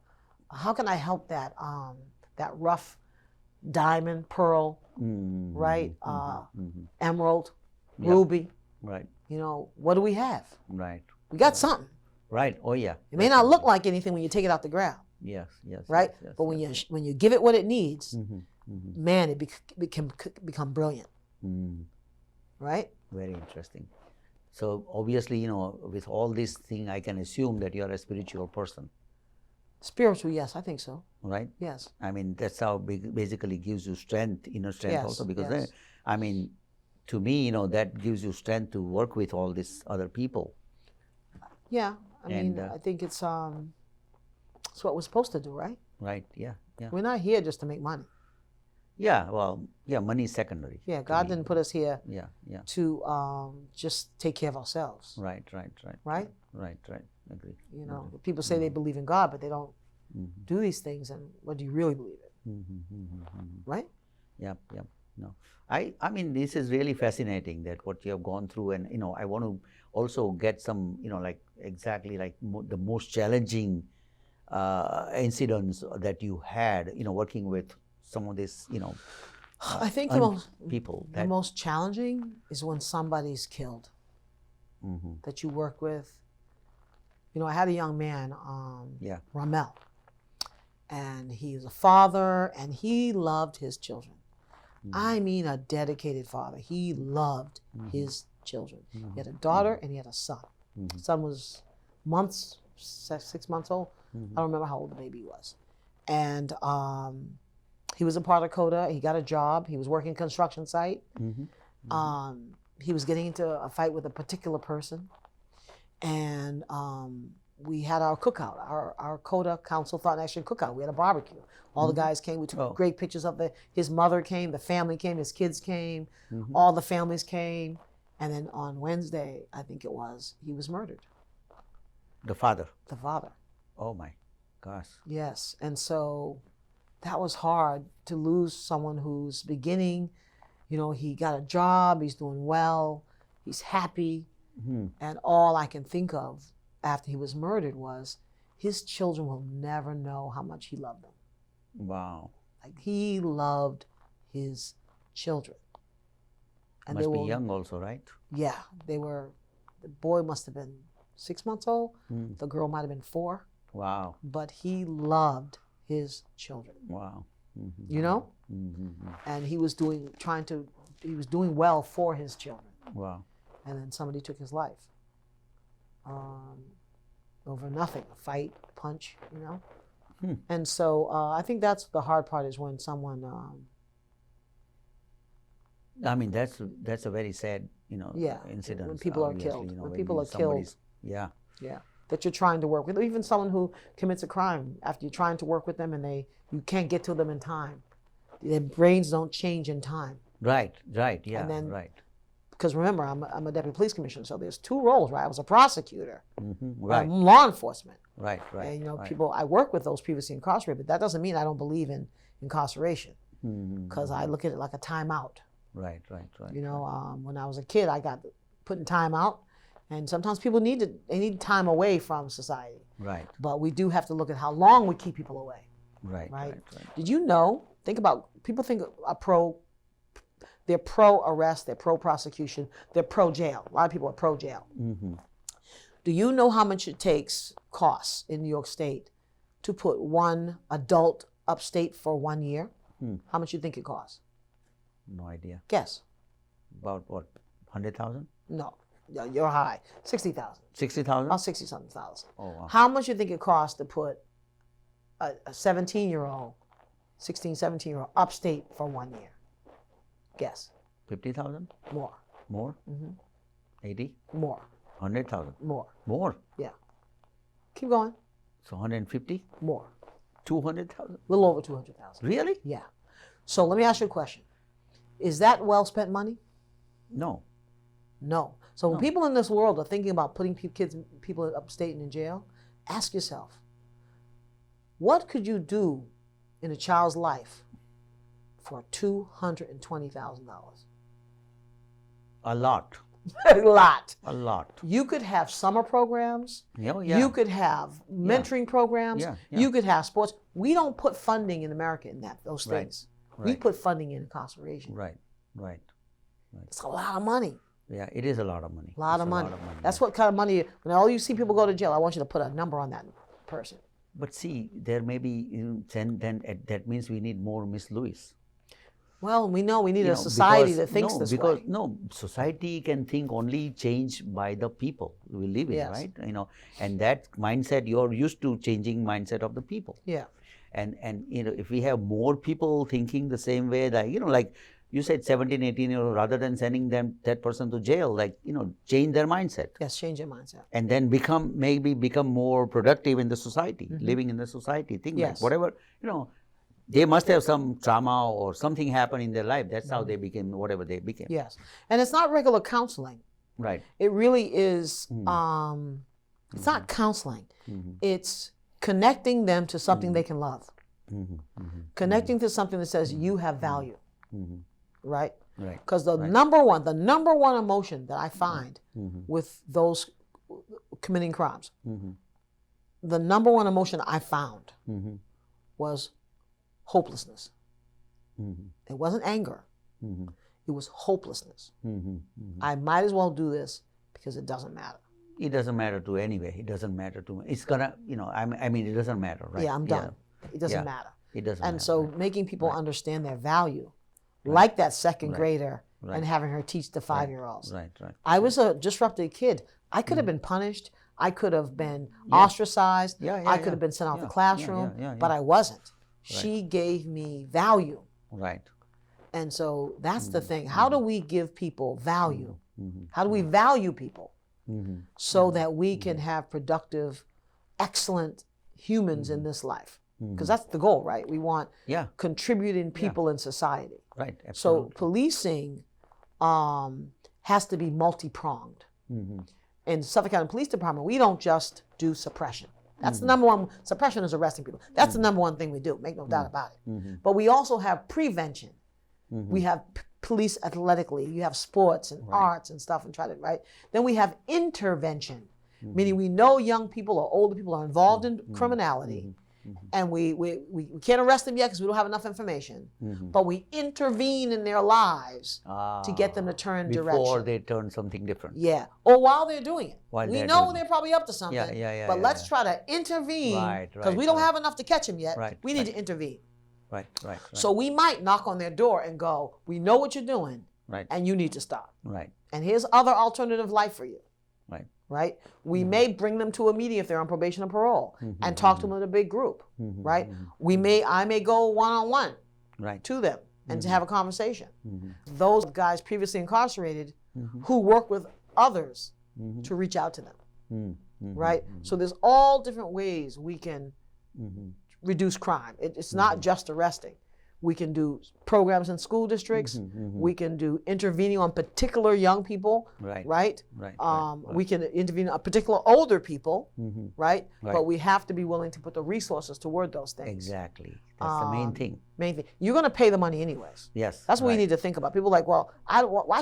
How can I help that that rough diamond, pearl, right? Emerald, ruby. Right. You know, what do we have? Right. We got something. Right. Oh yeah. It may not look like anything when you take it out the ground. Yes. Yes. Right. Yes, but when you give it what it needs, man, it can become brilliant. Right. Very interesting. So obviously, you know, with all this thing, I can assume that you are a spiritual person. Spiritual, yes, I think so. Right? Yes. I mean, that's how basically gives you strength, inner strength Yes, also, because yes. I mean, to me, you know, that gives you strength to work with all these other people. Yeah, I mean, I think it's what we're supposed to do, right? Right, yeah, yeah. We're not here just to make money. Yeah, well, yeah, money is secondary. Yeah, God didn't put us here yeah. to just take care of ourselves. Right. Right? Right. Agree. You know, people say they believe in God, but they don't do these things, and what do you really believe in? Right? Yep. No, I mean, this is really fascinating that what you have gone through, and you know, I want to also get some, you know, like exactly like the most challenging incidents that you had, you know, working with some of this, you know, I think the most challenging is when somebody's killed that you work with. You know, I had a young man, Ramel, and he was a father, and he loved his children. I mean, a dedicated father. He loved his children. He had a daughter and he had a son. Son was 6 months old. I don't remember how old the baby was. And he was a part of CODA. He got a job. He was working construction site. He was getting into a fight with a particular person. And we had our cookout, our CODA Council Thought and Action cookout. We had a barbecue. All the guys came. We took great pictures of his mother came, the family came, his kids came, all the families came. And then on Wednesday, I think it was, he was murdered. The father? The father. Oh my gosh. Yes. And so that was hard to lose someone who's beginning, you know, he got a job, he's doing well, he's happy. And all I can think of after he was murdered was his children will never know how much he loved them. Wow. Like he loved his children. And must be young also, right? Yeah, the boy must have been 6 months old. The girl might have been 4. Wow. But he loved his children. Wow. You know? And he was doing well for his children. Wow. And then somebody took his life over nothing, a fight, a punch, you know. And so I think that's the hard part is when someone. I mean, that's a very sad, you know, incident. When people are killed. You know, when people are killed. Yeah. That you're trying to work with, even someone who commits a crime. After you're trying to work with them and you can't get to them in time, their brains don't change in time. Right. Yeah. And then, right. Because remember, I'm a deputy police commissioner, so there's 2 roles, right? I was a prosecutor, right. Law enforcement. Right. And, you know, people, I work with those previously incarcerated, but that doesn't mean I don't believe in incarceration, because I look at it like a timeout. Right. You know, when I was a kid, I got put in timeout, and sometimes people need time away from society. Right. But we do have to look at how long we keep people away. Right. Did you know? Think about, people think they're pro-arrest, they're pro-prosecution, they're pro-jail. A lot of people are pro-jail. Do you know how much it costs in New York State to put one adult upstate for 1 year? How much do you think it costs? No idea. Guess. About what, 100,000? No, you're high. 60,000. 60,000? About 60-something thousand. Oh, wow. How much do you think it costs to put a 17-year-old, 16, 17-year-old upstate for 1 year? Guess. 50,000? More. More? 80? More. 100,000? More. More? Yeah. Keep going. So 150? More. 200,000? A little over 200,000. Really? Yeah. So let me ask you a question. Is that well spent money? No. No. So when people in this world are thinking about putting people upstate in jail, ask yourself, what could you do in a child's life for $220,000? A lot. A lot. A lot. You could have summer programs. Yeah, yeah. You could have mentoring programs. Yeah, yeah. You could have sports. We don't put funding in America in those things. We Right. put funding in incarceration. Right, right. It's a lot of money. Yeah, it is a lot of money. A lot It's of money. lot of money. That's what kind of money. When all you see people go to jail, I want you to put a number on that person. But see, there may be, that means we need more Miss Lewis. Well, we know we need You a know, society because- that thinks no, this because, way. No, society can think only changed by the people we live in, Yes. right? And that mindset, you're used to changing mindset of the people. Yeah. And if we have more people thinking the same way, like you said 17, 18-year-old, rather than sending that person to jail, change their mindset. Yes, change your mindset. And then become more productive in the society, living in the society. Think Yes. like whatever, they must have some trauma or something happen in their life. That's how they became whatever they became. Yes. And it's not regular counseling. Right. It really is, it's not counseling. It's connecting them to something they can love. Connecting to something that says you have value. Right? Right. Because the number one emotion that I find with those committing crimes, the number one emotion I found was hopelessness. It wasn't anger. It was hopelessness. I might as well do this because it doesn't matter. It doesn't matter to anyway. It doesn't matter to me. It's gonna, it doesn't matter, right? Yeah, I'm done. It doesn't Yeah. matter. It doesn't And matter. so right. making people understand their value, like that second grader, Right. and having her teach the 5-year-olds. Right, right. I was a disrupted kid. I could have been punished. I could have been ostracized. Yeah, yeah, I could yeah. have been sent out the Yeah, classroom, yeah, but I wasn't. She gave me value. Right. And so that's the thing. How do we give people value? How do we value people so that we can have productive, excellent humans in this life? Because that's the goal, right? We want Yeah. contributing people in society. Right. So Absolutely. policing has to be multi-pronged. In Suffolk County Police Department, we don't just do suppression. That's the number one. Suppression is arresting people. That's the number one thing we do. Make no doubt about it. But we also have prevention. We have police athletically. You have sports and arts and stuff and try to, right? Then we have intervention, meaning we know young people or older people are involved in criminality. And we can't arrest them yet because we don't have enough information. But we intervene in their lives to get them to turn before direction. they turn something different. Yeah. Or while they're doing it. While We they're know doing they're probably up to something. yeah, but yeah, let's yeah. try to intervene Right, because we right, don't right. have enough to catch them yet. Right, We need right. to intervene. Right, right, right. So we might knock on their door and go, we know what you're doing right, and you need to stop. right, And here's other alternative life for you. right. Right? We may bring them to a meeting if they're on probation or parole and talk to them in a big group. Right? I may go one-on-one Right. to them and to have a conversation. Those guys previously incarcerated who work with others to reach out to them. Right? So there's all different ways we can reduce crime. It's not just arresting. We can do programs in school districts. We can do intervening on particular young people, Right. right? Right. We can intervene on particular older people, right? Right. But we have to be willing to put the resources toward those things. Exactly. That's the main thing. Main thing. You're going to pay the money anyways. Yes. That's what right. we need to think about. People are like, well, why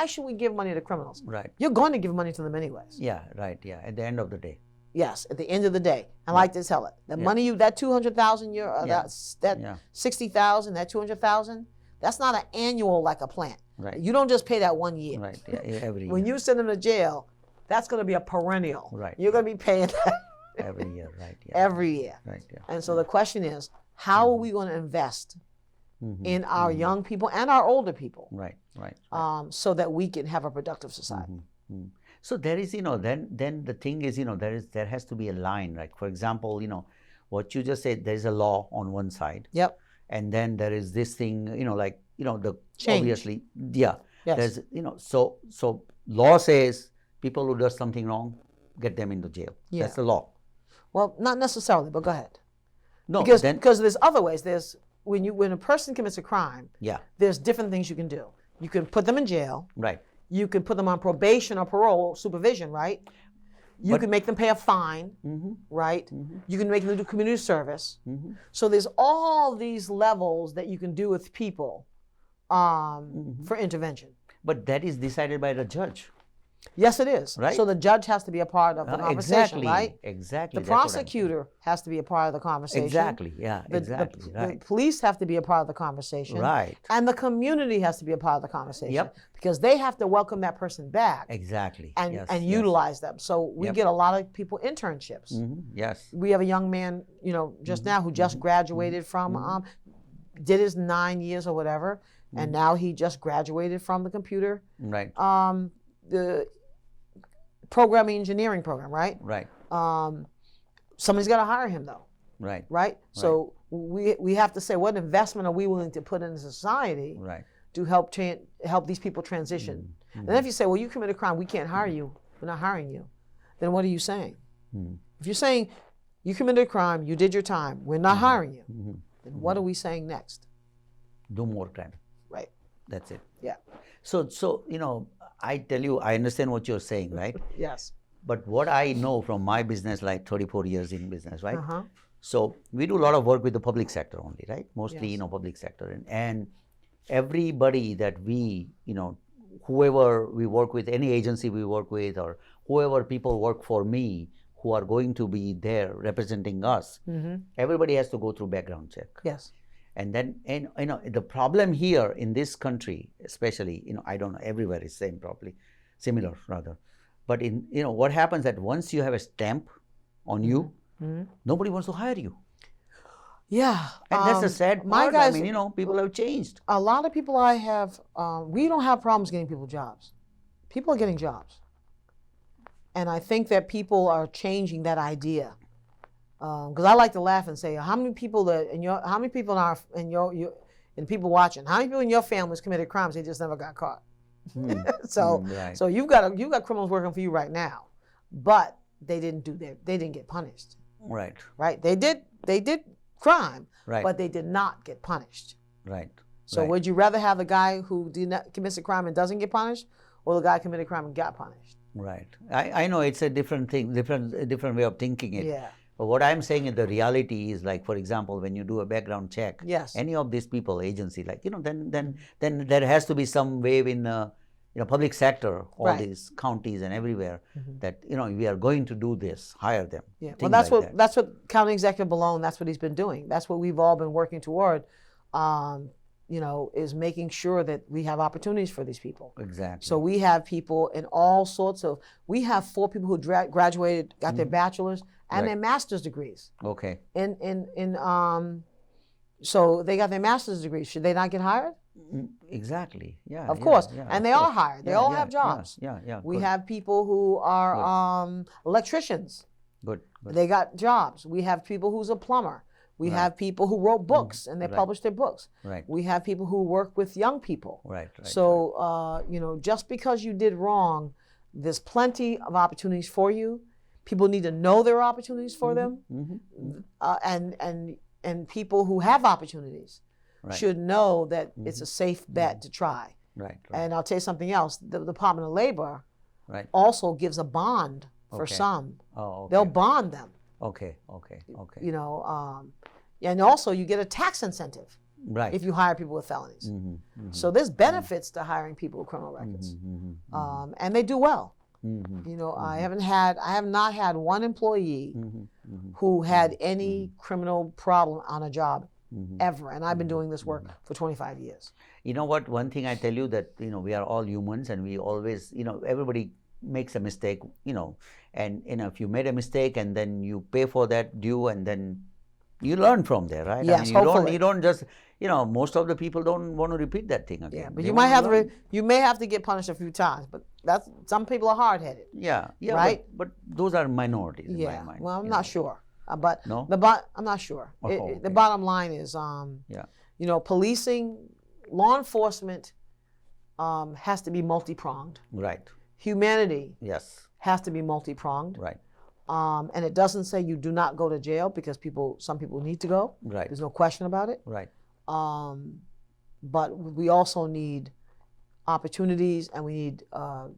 should we give money to criminals? Right. You're going to give money to them anyways. Yeah. Right. Yeah. At the end of the day. Yes, at the end of the day, I like to tell it. The money that 200,000, that Yeah. 60,000, that 200,000, that's not an annual like a plant. Right. You don't just pay that 1 year. Right. Yeah. Every When year. you send them to jail, that's going to be a perennial. Right. You're going to be paying that Every year. Right. Yeah. every year. Right. Yeah. And so the question is, how are we going to invest in our young people and our older people, Right. Right. so that we can have a productive society? So there is, then the thing is, there has to be a line, right? For example, what you just said, there is a law on one side. Yep. And then there is this thing, the Change. obviously, yeah. Yes. There's, so law says people who does something wrong, get them into jail. Yeah. That's the law. Well, not necessarily, but go ahead. No, Because then, there's other ways. There's when a person commits a crime, yeah, there's different things you can do. You can put them in jail. right. You can put them on probation or parole supervision, right? You can make them pay a fine, right? You can make them do community service. So there's all these levels that you can do with people for intervention. But that is decided by the judge. Yes, it is. Right. So the judge has to be a part of the conversation, exactly, right? Exactly. The prosecutor has to be a part of the conversation. Exactly. Yeah. The Right. police have to be a part of the conversation. Right. And the community has to be a part of the conversation. Yep. Because they have to welcome that person back. Exactly. And, yes, and yes. utilize them. So we Yep. get a lot of people internships. Yes. We have a young man, just now who just graduated from, did his 9 years or whatever, and now he just graduated from the computer. Right. The programming engineering program, right? Right. Somebody's got to hire him though. Right. Right. So we have to say, what investment are we willing to put into society Right. to help these people transition? And then if you say, well, you committed a crime, we can't hire you, we're not hiring you, then what are you saying? If you're saying you committed a crime, you did your time, we're not hiring you, then what are we saying next? Do more crime. Right. That's it. Yeah. So I tell you, I understand what you're saying, right? Yes. But what I know from my business, like 34 years in business, right? So we do a lot of work with the public sector only, right? Mostly, Yes. Public sector. And everybody that we, whoever we work with, any agency we work with, or whoever people work for me who are going to be there representing us, everybody has to go through background check. Yes. And then, the problem here in this country, especially, I don't know, everywhere is same, probably similar rather. But what happens that once you have a stamp on you, nobody wants to hire you. Yeah. And that's a sad my part. guys- I mean, people have changed. A lot of people I have, we don't have problems getting people jobs. People are getting jobs. And I think that people are changing that idea. Because I like to laugh and say, how many people and people watching, how many people in your families committed crimes they just never got caught? Right. So you've got criminals working for you right now, but they didn't get punished. Right. Right? They did crime, Right. but they did not get punished. Right. So right. would you rather have the guy who commits a crime and doesn't get punished, or the guy who committed a crime and got punished? Right. I know it's a different thing, different way of thinking it. Yeah. But what I'm saying is the reality is, like, for example, when you do a background check, Yes. any of these people, agency, like, then there has to be some way in public sector, all Right. these counties and everywhere, that we are going to do this, hire them. Yeah. Well, things that's like what that. that's what County Executive Malone. That's what he's been doing. That's what we've all been working toward. Is making sure that we have opportunities for these people. Exactly. So we have people in all sorts of. We have 4 people who graduated, got their bachelor's and Right. their master's degrees. Okay. So they got their master's degrees. Should they not get hired? Exactly. Yeah. Of yeah, course. yeah, And of they course. are hired. They Yeah, all yeah, have jobs. Yeah. We good, have people who are electricians. good. They got jobs. We have people who's a plumber. We Right. have people who wrote books and they Right. published their books. Right. We have people who work with young people. Right. So, just because you did wrong, there's plenty of opportunities for you. People need to know there are opportunities for them. And people who have opportunities Right. should know that it's a safe bet to try. Right. And I'll tell you something else. The Department of Labor Right. also gives a bond for Okay. some. Oh. Okay. They'll bond them. Okay. And also you get a tax incentive Right. if you hire people with felonies. So there's benefits to hiring people with criminal records, and they do well. I have not had one employee who had any criminal problem on a job ever, and I've been doing this work for 25 years. You know what? One thing I tell you that we are all humans, and we always everybody makes a mistake, and if you made a mistake and then you pay for that due, and then you learn from there, right? Yes, hopefully. You don't just most of the people don't want to repeat that thing again. Yeah, but They you might want have to to learn. you may have to get punished a few times, but some people are hard headed. Yeah, right? But those are minorities in Yeah, my mind. well, I'm not sure, but No? I'm not sure. Oh, The okay. bottom line is, policing, law enforcement has to be multi-pronged. Right. Humanity Yes. has to be multi-pronged. Right. And it doesn't say you do not go to jail because some people need to go. Right. There's no question about it. Right. But we also need opportunities and we need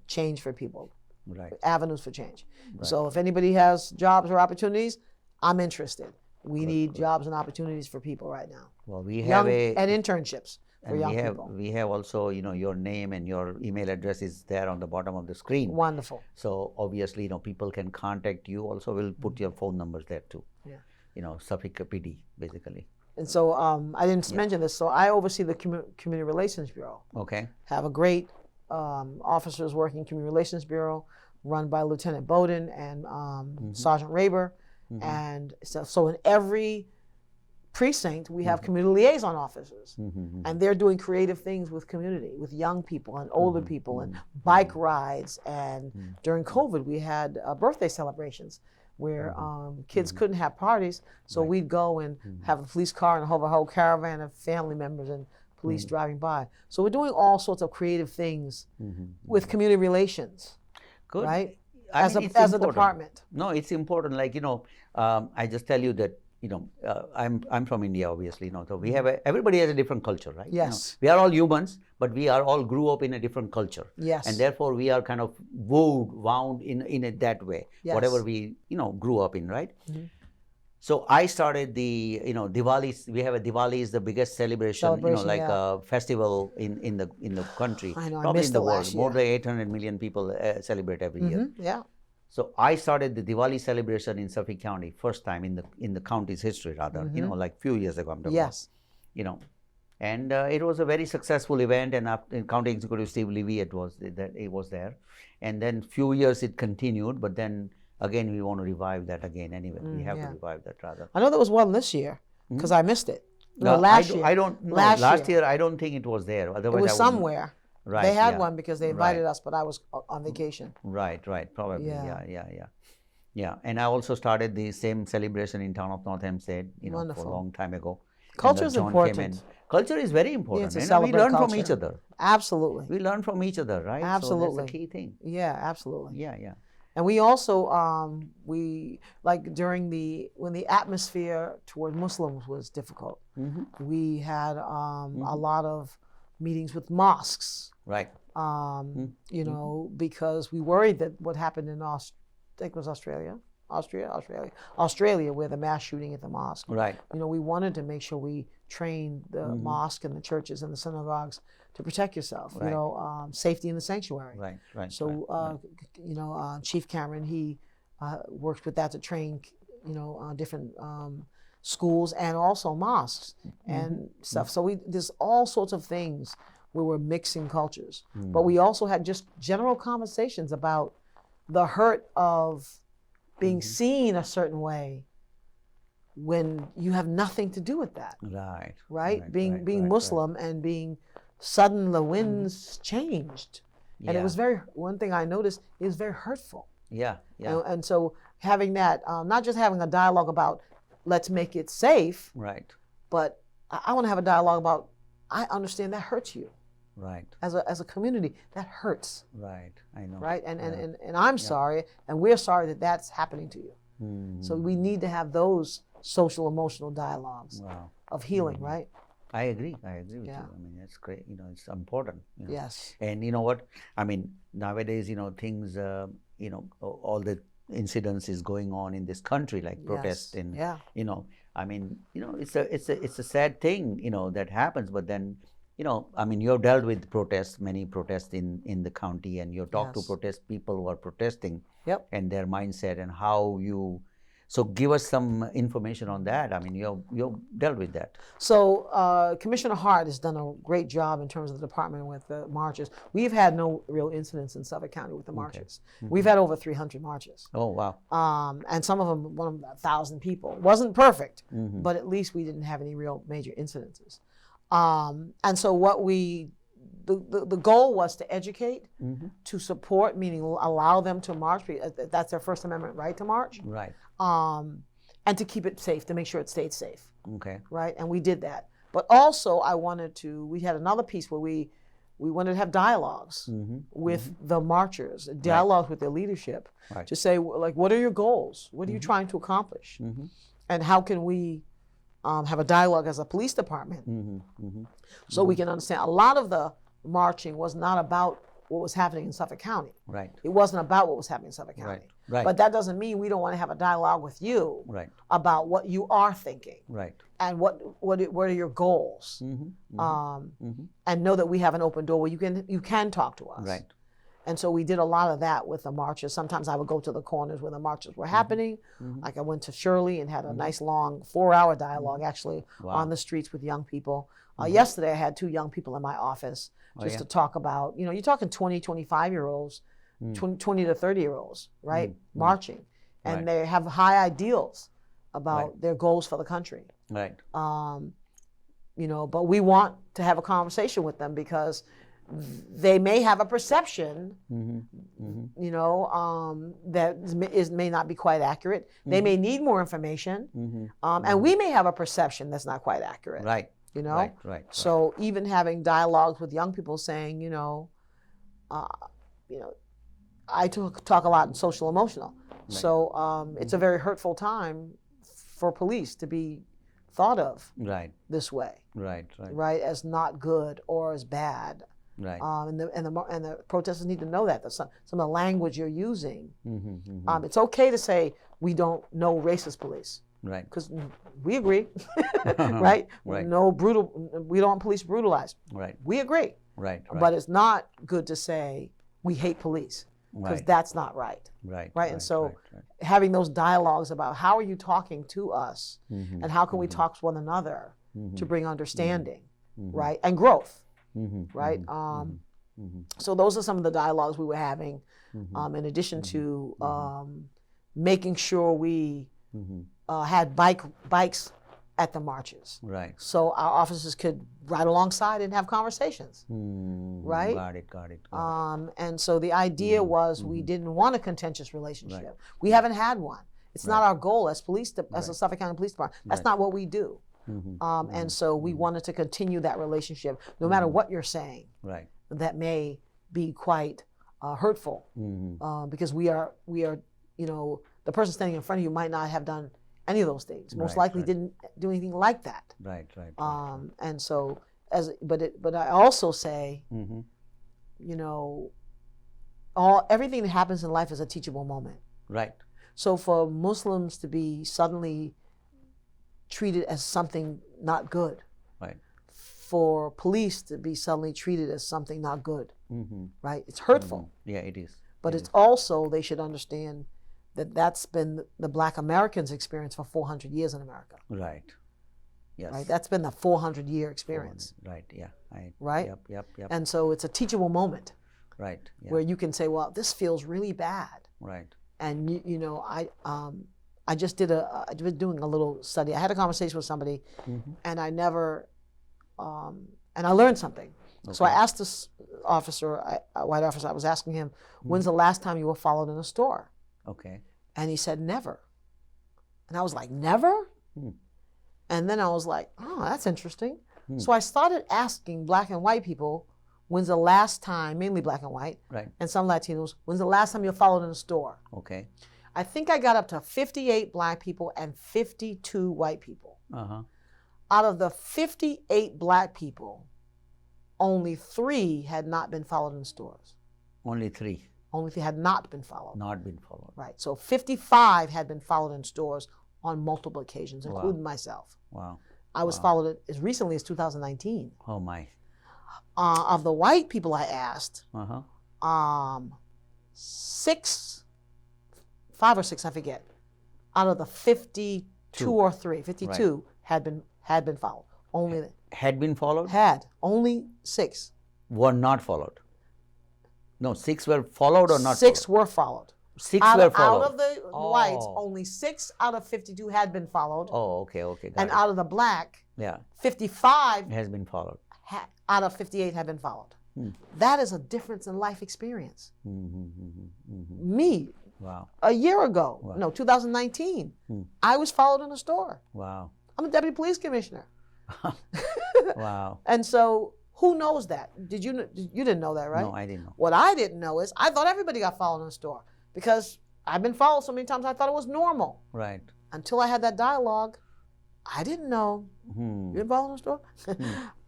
change for people, Right. avenues for change. Right. So if anybody has jobs or opportunities, I'm interested. We need jobs and opportunities for people right now. Well, we Young have and internships for And young we have people. we have also, your name and your email address is there on the bottom of the screen. Wonderful. So obviously, people can contact you. Also, we'll put your phone numbers there too. Yeah. Suffolk PD basically. And so I didn't mention this. So I oversee the Community Relations Bureau. Okay. Have a great officers working Community Relations Bureau, run by Lieutenant Bowden and Sergeant Raber. And so in every precinct, we have community liaison officers, and they're doing creative things with community, with young people and older people, and bike rides. And during COVID, we had birthday celebrations where kids couldn't have parties, so we'd go and have a police car and a whole caravan of family members and police driving by. So we're doing all sorts of creative things with community relations. Good. Right? As a department. No, it's important. Like, I just tell you that, I'm from India, obviously, so we have everybody has a different culture, right? Yes. We are all humans, but we are all grew up in a different culture. Yes. And therefore we are kind of wound in it that way, whatever we, grew up in, right? So I started the, Diwali. We have a Diwali is the biggest celebration, like a festival in the country, I know, probably I missed in the it world. last More year. than 800 million people celebrate every year. Yeah. So I started the Diwali celebration in Suffolk County, first time in the county's history, rather, like few years ago. I'm talking Yes. about, and it was a very successful event. And after County Executive Steve Levy, it was there, and then few years it continued, but then again we want to revive that again. Anyway, we have to revive that rather. I know there was one this year because I missed it. No, last year. I don't know. Last year I don't think it was there. Otherwise, it was somewhere. Right. They had one because they invited us, but I was on vacation. Right. Probably. Yeah. And I also started the same celebration in town of North Hempstead, for a long time ago. Culture is important. Culture is very important. Yeah, and we learn from each other. Absolutely. We learn from each other, right? Absolutely. So that's the key thing. Yeah, absolutely. Yeah. And we also, we like when the atmosphere toward Muslims was difficult, we had a lot of meetings with mosques. Right. Because we worried that what happened in I think it was Australia, where the mass shooting at the mosque. Right. We wanted to make sure we trained the mosque and the churches and the synagogues to protect yourself. Right. Safety in the sanctuary. Right. So, Chief Cameron, he works with that to train, different schools and also mosques and stuff. So there's all sorts of things where we're mixing cultures. But we also had just general conversations about the hurt of being seen a certain way when you have nothing to do with that. Right. Being Muslim and being sudden the winds changed. And it was one thing I noticed, it was very hurtful. Yeah. And so having that, not just having a dialogue about let's make it safe. Right. But I want to have a dialogue about, I understand that hurts you. Right. As a community, that hurts. Right. I know. Right. And I'm sorry, and we're sorry that that's happening to you. So we need to have those social emotional dialogues of healing, right? I agree with you. I mean, that's great. It's important. Yes. And you know what? I mean, nowadays, things, all the incidents is going on in this country, like protests and, I mean, it's a sad thing, that happens. But then, I mean, you have dealt with protests, many protests in the county, and you talk to protest people who are protesting and their mindset and how you. So give us some information on that. I mean, you've dealt with that. So Commissioner Hart has done a great job in terms of the department with the marches. We've had no real incidents in Suffolk County with the marches. We've had over 300 marches. Oh, wow. And some of them, 1,000 people. Wasn't perfect, but at least we didn't have any real major incidences. And so the goal was to educate, to support, meaning allow them to march. That's their First Amendment right to march. Right. And to keep it safe, to make sure it stayed safe. Okay. Right, and we did that. But also, we had another piece where we wanted to have dialogues with the marchers, dialogues with their leadership, to say, like, what are your goals? What are you trying to accomplish? And how can we have a dialogue as a police department so we can understand? A lot of the marching was not about what was happening in Suffolk County. Right. It wasn't about what was happening in Suffolk County. Right. Right. But that doesn't mean we don't want to have a dialogue with you Right. about what you are thinking. Right. And what are your goals. And know that we have an open door where you can talk to us. Right. And so we did a lot of that with the marches. Sometimes I would go to the corners where the marches were happening. Like I went to Shirley and had a nice long 4-hour dialogue actually on the streets with young people. Yesterday I had 2 young people in my office just to talk about, you're talking 20, 25-year-olds, 20 to 30-year-olds, right? Marching. And they have high ideals about their goals for the country. Right. But we want to have a conversation with them because they may have a perception, that may not be quite accurate. They may need more information, and we may have a perception that's not quite accurate. Right. Right. So even having dialogues with young people saying, I talk a lot in social emotional. Right. So it's a very hurtful time for police to be thought of this way. Right, as not good or as bad. Right. And the protesters need to know that some of the language you're using. It's okay to say we don't know racist police. Right. Because we agree. Right. No brutal. We don't want police brutalized. Right. We agree. Right. But it's not good to say we hate police because that's not right. Right. And so having those dialogues about how are you talking to us and how can we talk to one another to bring understanding, right, and growth. Right. So those are some of the dialogues we were having, in addition to making sure we had bikes at the marches. Right. So our officers could ride alongside and have conversations. Right. Got it. And so the idea was we didn't want a contentious relationship. Right. We haven't had one. It's not our goal as as a Suffolk County Police Department. That's not what we do. And so we wanted to continue that relationship, no matter what you're saying. Right. That may be quite hurtful, because we are, the person standing in front of you might not have done any of those things. Most likely didn't do anything like that. Right. And so, but I also say, everything that happens in life is a teachable moment. Right. So for Muslims to be suddenly treated as something not good. Right. For police to be suddenly treated as something not good. Right. It's hurtful. Yeah, it is. But it's also, they should understand that that's been the Black Americans' experience for 400 years in America. Right. Yes. Right. That's been the 400-year experience. Right. Yeah. Right. Yep. And so it's a teachable moment. Right. Yeah. Where you can say, well, this feels really bad. Right. And I just did I've been doing a little study. I had a conversation with somebody, and I never, and I learned something. Okay. So I asked this officer, white officer, I was asking him, when's the last time you were followed in a store? Okay. And he said, never. And I was like, never? And then I was like, oh, that's interesting. So I started asking Black and white people, when's the last time, mainly Black and white, and some Latinos, when's the last time you were followed in a store? Okay. I think I got up to 58 Black people and 52 white people. Out of the 58 Black people, only 3 had not been followed in stores. Only 3? Only 3 had not been followed. Not been followed. Right. So 55 had been followed in stores on multiple occasions, including myself. Wow. I was followed as recently as 2019. Oh, my. Of the white people I asked, 5 or 6, I forget, out of the 52 or 3, 52 had been followed. Only had been followed? Only 6 were not followed. No, 6 were followed or not 6 followed? were followed. 6 were followed. Out of the whites, only 6 out of 52 had been followed. Oh, okay, got and it. Out of the Black, 55 has been followed. Out of 58 have been followed. That is a difference in life experience. Me, a year ago, 2019, I was followed in a store. Wow. I'm a deputy police commissioner. Wow. And so, who knows that? You didn't know that, right? No, I didn't know. What I didn't know is I thought everybody got followed in a store because I've been followed so many times I thought it was normal. Until I had that dialogue, I didn't know. You been followed in a store?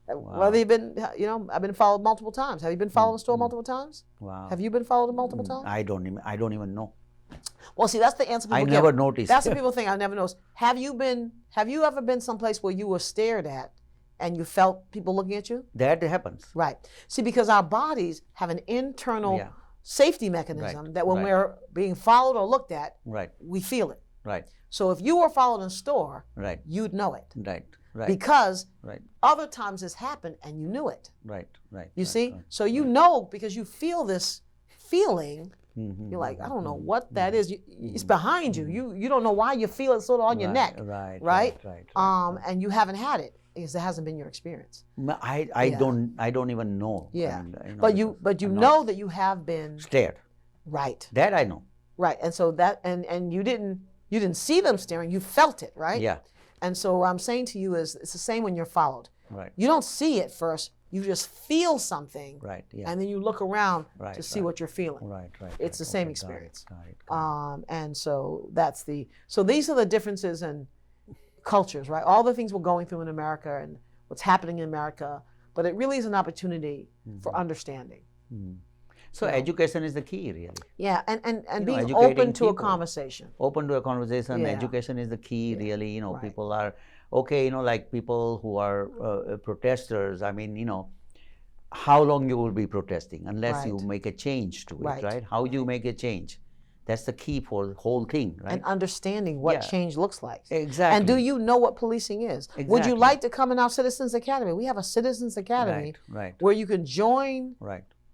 Whether you've been, I've been followed multiple times. Have you been followed in the store multiple times? Wow. Have you been followed multiple times? I don't even know. Well, see, that's the answer people I give. never noticed. That's what people think. I never noticed. Have you ever been someplace where you were stared at and you felt people looking at you? That happens. Right. See, because our bodies have an internal safety mechanism that when we're being followed or looked at, we feel it. Right. So if you were followed in a store, you'd know it. Right. Right. Because other times this happened and you knew it. Right. Right. You see? Right. So you know because you feel this feeling. You're like, I don't know what that is. It's behind you. You don't know why you feel it sort of on your neck. Right. And you haven't had it because it hasn't been your experience. I don't even know. Yeah. I mean, but you know that you have been stared. Right. That I know. Right. And so that and you didn't see them staring. You felt it. Right. Yeah. And so what I'm saying to you is it's the same when you're followed. Right. You don't see it first. You just feel something. Right. Yeah. And then you look around to see what you're feeling. Right. Right. It's the same experience. Got it. And so so these are the differences in cultures, right? All the things we're going through in America and what's happening in America, but it really is an opportunity for understanding. So education is the key, really. Yeah, and being open to a conversation. Open to a conversation. Yeah. Education is the key, really. Right. People are okay. Like people who are protesters. I mean, how long you will be protesting unless you make a change to it, right? How do you make a change? That's the key for the whole thing, right? And understanding what change looks like. Exactly. And do you know what policing is? Exactly. Would you like to come in our Citizens Academy? We have a Citizens Academy where you can join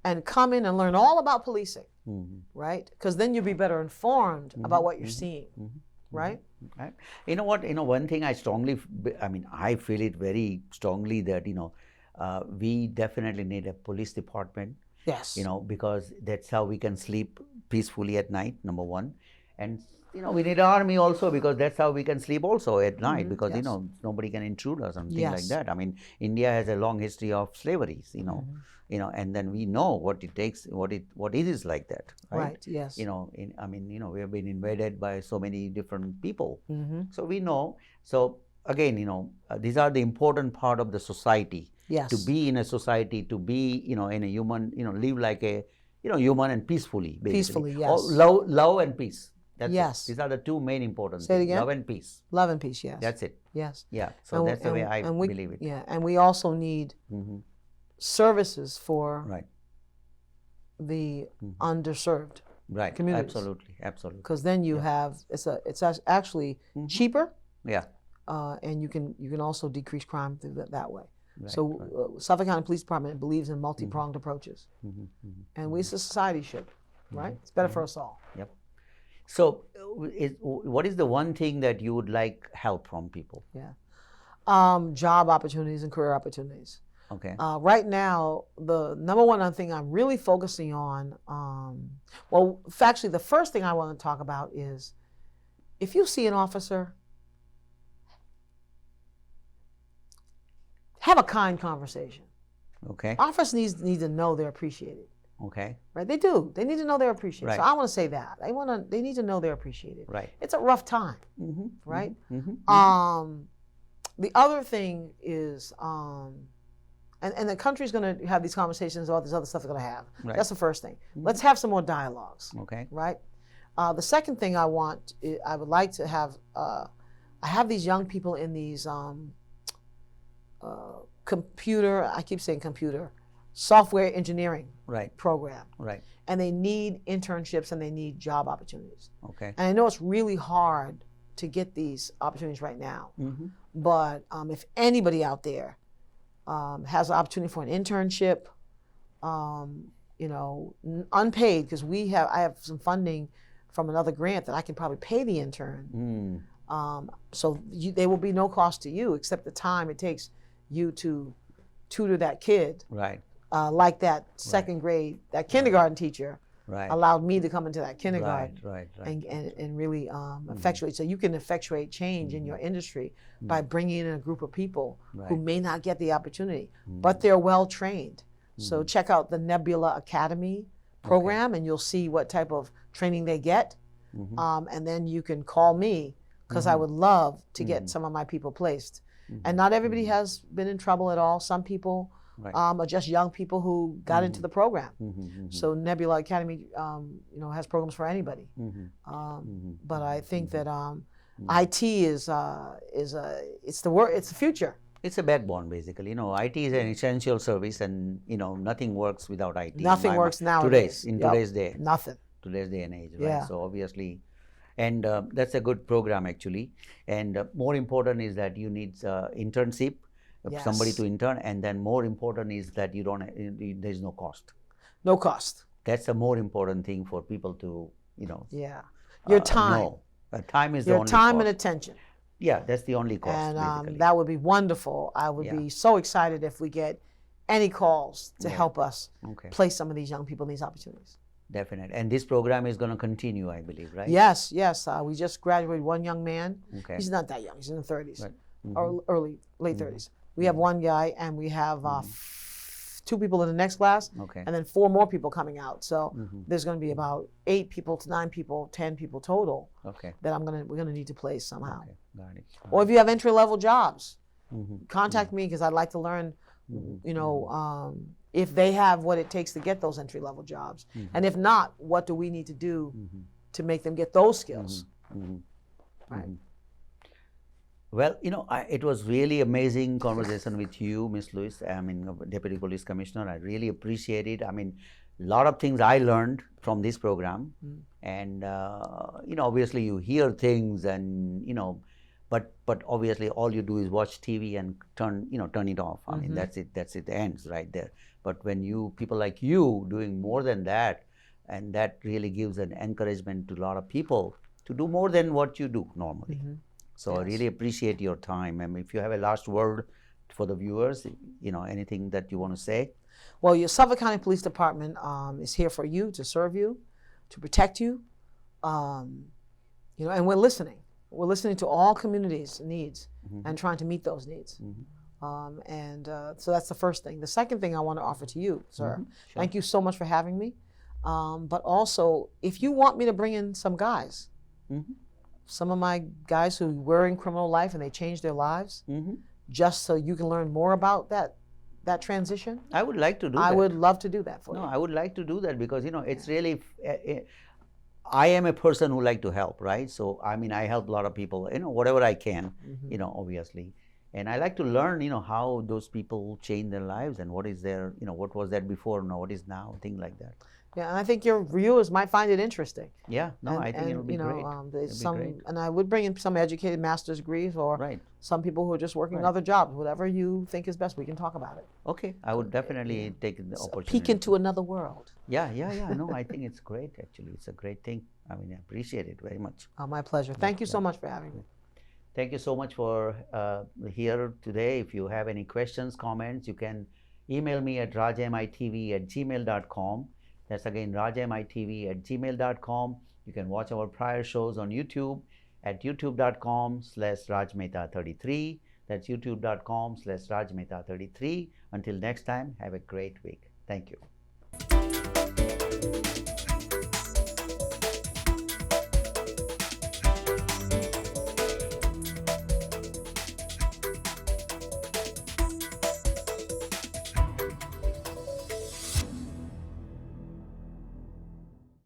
and come in and learn all about policing, right? Because then you'll be better informed about what you're seeing, right? Right. You know what? One thing I feel it very strongly that, we definitely need a police department. Yes. Because that's how we can sleep peacefully at night, number one. And, we need an army also because that's how we can sleep also at night because, nobody can intrude or something like that. I mean, India has a long history of slavery, and then we know what it takes, what it is like that, right? Right, yes. We have been invaded by so many different people. So we know. So again, these are the important part of the society. Yes. To be in a society, to be, in a human, live like a, human and peacefully, basically. Peacefully, yes. Love and peace. That's yes. it. These are the two main important Say it things. again? Love and peace. Love and peace, yes. That's it. Yes. Yeah. So that's the way I believe it. Yeah, and we also need services for the underserved communities. Absolutely. Because then you have it's actually cheaper. Yeah. And you can also decrease crime through that way. Right, Suffolk County Police Department believes in multi-pronged approaches, and we as a society should, right? It's better for us all. Yep. So, what is the one thing that you would like help from people? Yeah, job opportunities and career opportunities. Okay. Right now, the number one thing I'm really focusing on, actually, the first thing I want to talk about is if you see an officer, have a kind conversation. Okay. Officers need to know they're appreciated. Okay. Right? They do. They need to know they're appreciated. Right. So I want to say that. They need to know they're appreciated. Right. It's a rough time. Right? The other thing is, and the country's going to have these conversations, all this other stuff they're going to have. Right. That's the first thing. Let's have some more dialogues. Okay. Right? The second thing I would like to have, I have these young people in these software engineering program. Right. And they need internships and they need job opportunities. Okay. And I know it's really hard to get these opportunities right now. But if anybody out there has an opportunity for an internship, unpaid, because I have some funding from another grant that I can probably pay the intern. So there will be no cost to you except the time it takes you to tutor that kid. Right. Like that second grade, that kindergarten teacher allowed me to come into that kindergarten and really effectuate. So you can effectuate change in your industry by bringing in a group of people who may not get the opportunity, but they're well trained. So check out the Nebula Academy program and you'll see what type of training they get. And then you can call me because I would love to get some of my people placed. And not everybody has been in trouble at all. Some people are just young people who got into the program. So Nebula Academy, has programs for anybody. But I think that IT is it's the future. It's a backbone, basically. IT is an essential service, and nothing works without IT. Nothing works nowadays. Today's day. Nothing. Today's day and age, right? Yeah. So obviously, and that's a good program actually. And more important is that you need internship, somebody to intern, and then more important is that there's no cost. No cost. That's the more important thing for people to Your time. know. Time is the Your only time cost. and attention. Yeah, that's the only cost. And basically. that would be wonderful. I would be so excited if we get any calls to help us place some of these young people in these opportunities. Definitely. And this program is going to continue, I believe, right? Yes. We just graduated one young man. Okay. He's not that young. He's in the 30s Right. or late 30s. We have one guy, and we have 2 people in the next class, and then 4 more people coming out. So there's going to be about 8 people to 9 people, 10 people total. That we're gonna need to place somehow. Got it. Or if you have entry-level jobs, contact me because I'd like to learn. If they have what it takes to get those entry-level jobs, and if not, what do we need to do to make them get those skills? Right. Well, it was really amazing conversation with you, Ms. Lewis. Deputy Police Commissioner. I really appreciate it. A lot of things I learned from this program, and obviously you hear things, and but obviously all you do is watch TV and turn it off. That's it. It ends right there. But when people like you doing more than that, and that really gives an encouragement to a lot of people to do more than what you do normally. So I really appreciate your time. If you have a last word for the viewers, anything that you want to say. Well, your Suffolk County Police Department is here for you, to serve you, to protect you, and we're listening. We're listening to all communities' needs and trying to meet those needs. So that's the first thing. The second thing I want to offer to you, sir, thank you so much for having me. But also, if you want me to bring in some guys, some of my guys who were in criminal life and they changed their lives, just so you can learn more about that transition. I would like to do that. I would love to do that for you. No, I would like to do that because, it's really, I am a person who like to help, right? So, I help a lot of people, whatever I can, obviously. And I like to learn, how those people change their lives and what is their, what was that before, what is now, things like that. Yeah, and I think your viewers might find it interesting. Yeah, I think it'll be great. And I would bring in some educated master's degrees or some people who are just working other jobs. Whatever you think is best, we can talk about it. Okay, I would definitely take the opportunity. Peek into another world. Yeah. No, I think it's great. Actually, it's a great thing. I appreciate it very much. Oh, my pleasure. Thank you so much for having me. Thank you so much for here today. If you have any questions, comments, you can email me at rajmitv@gmail.com. That's again rajmitv@gmail.com. You can watch our prior shows on YouTube at youtube.com/rajmehta33. That's youtube.com/rajmehta33. Until next time, have a great week. Thank you.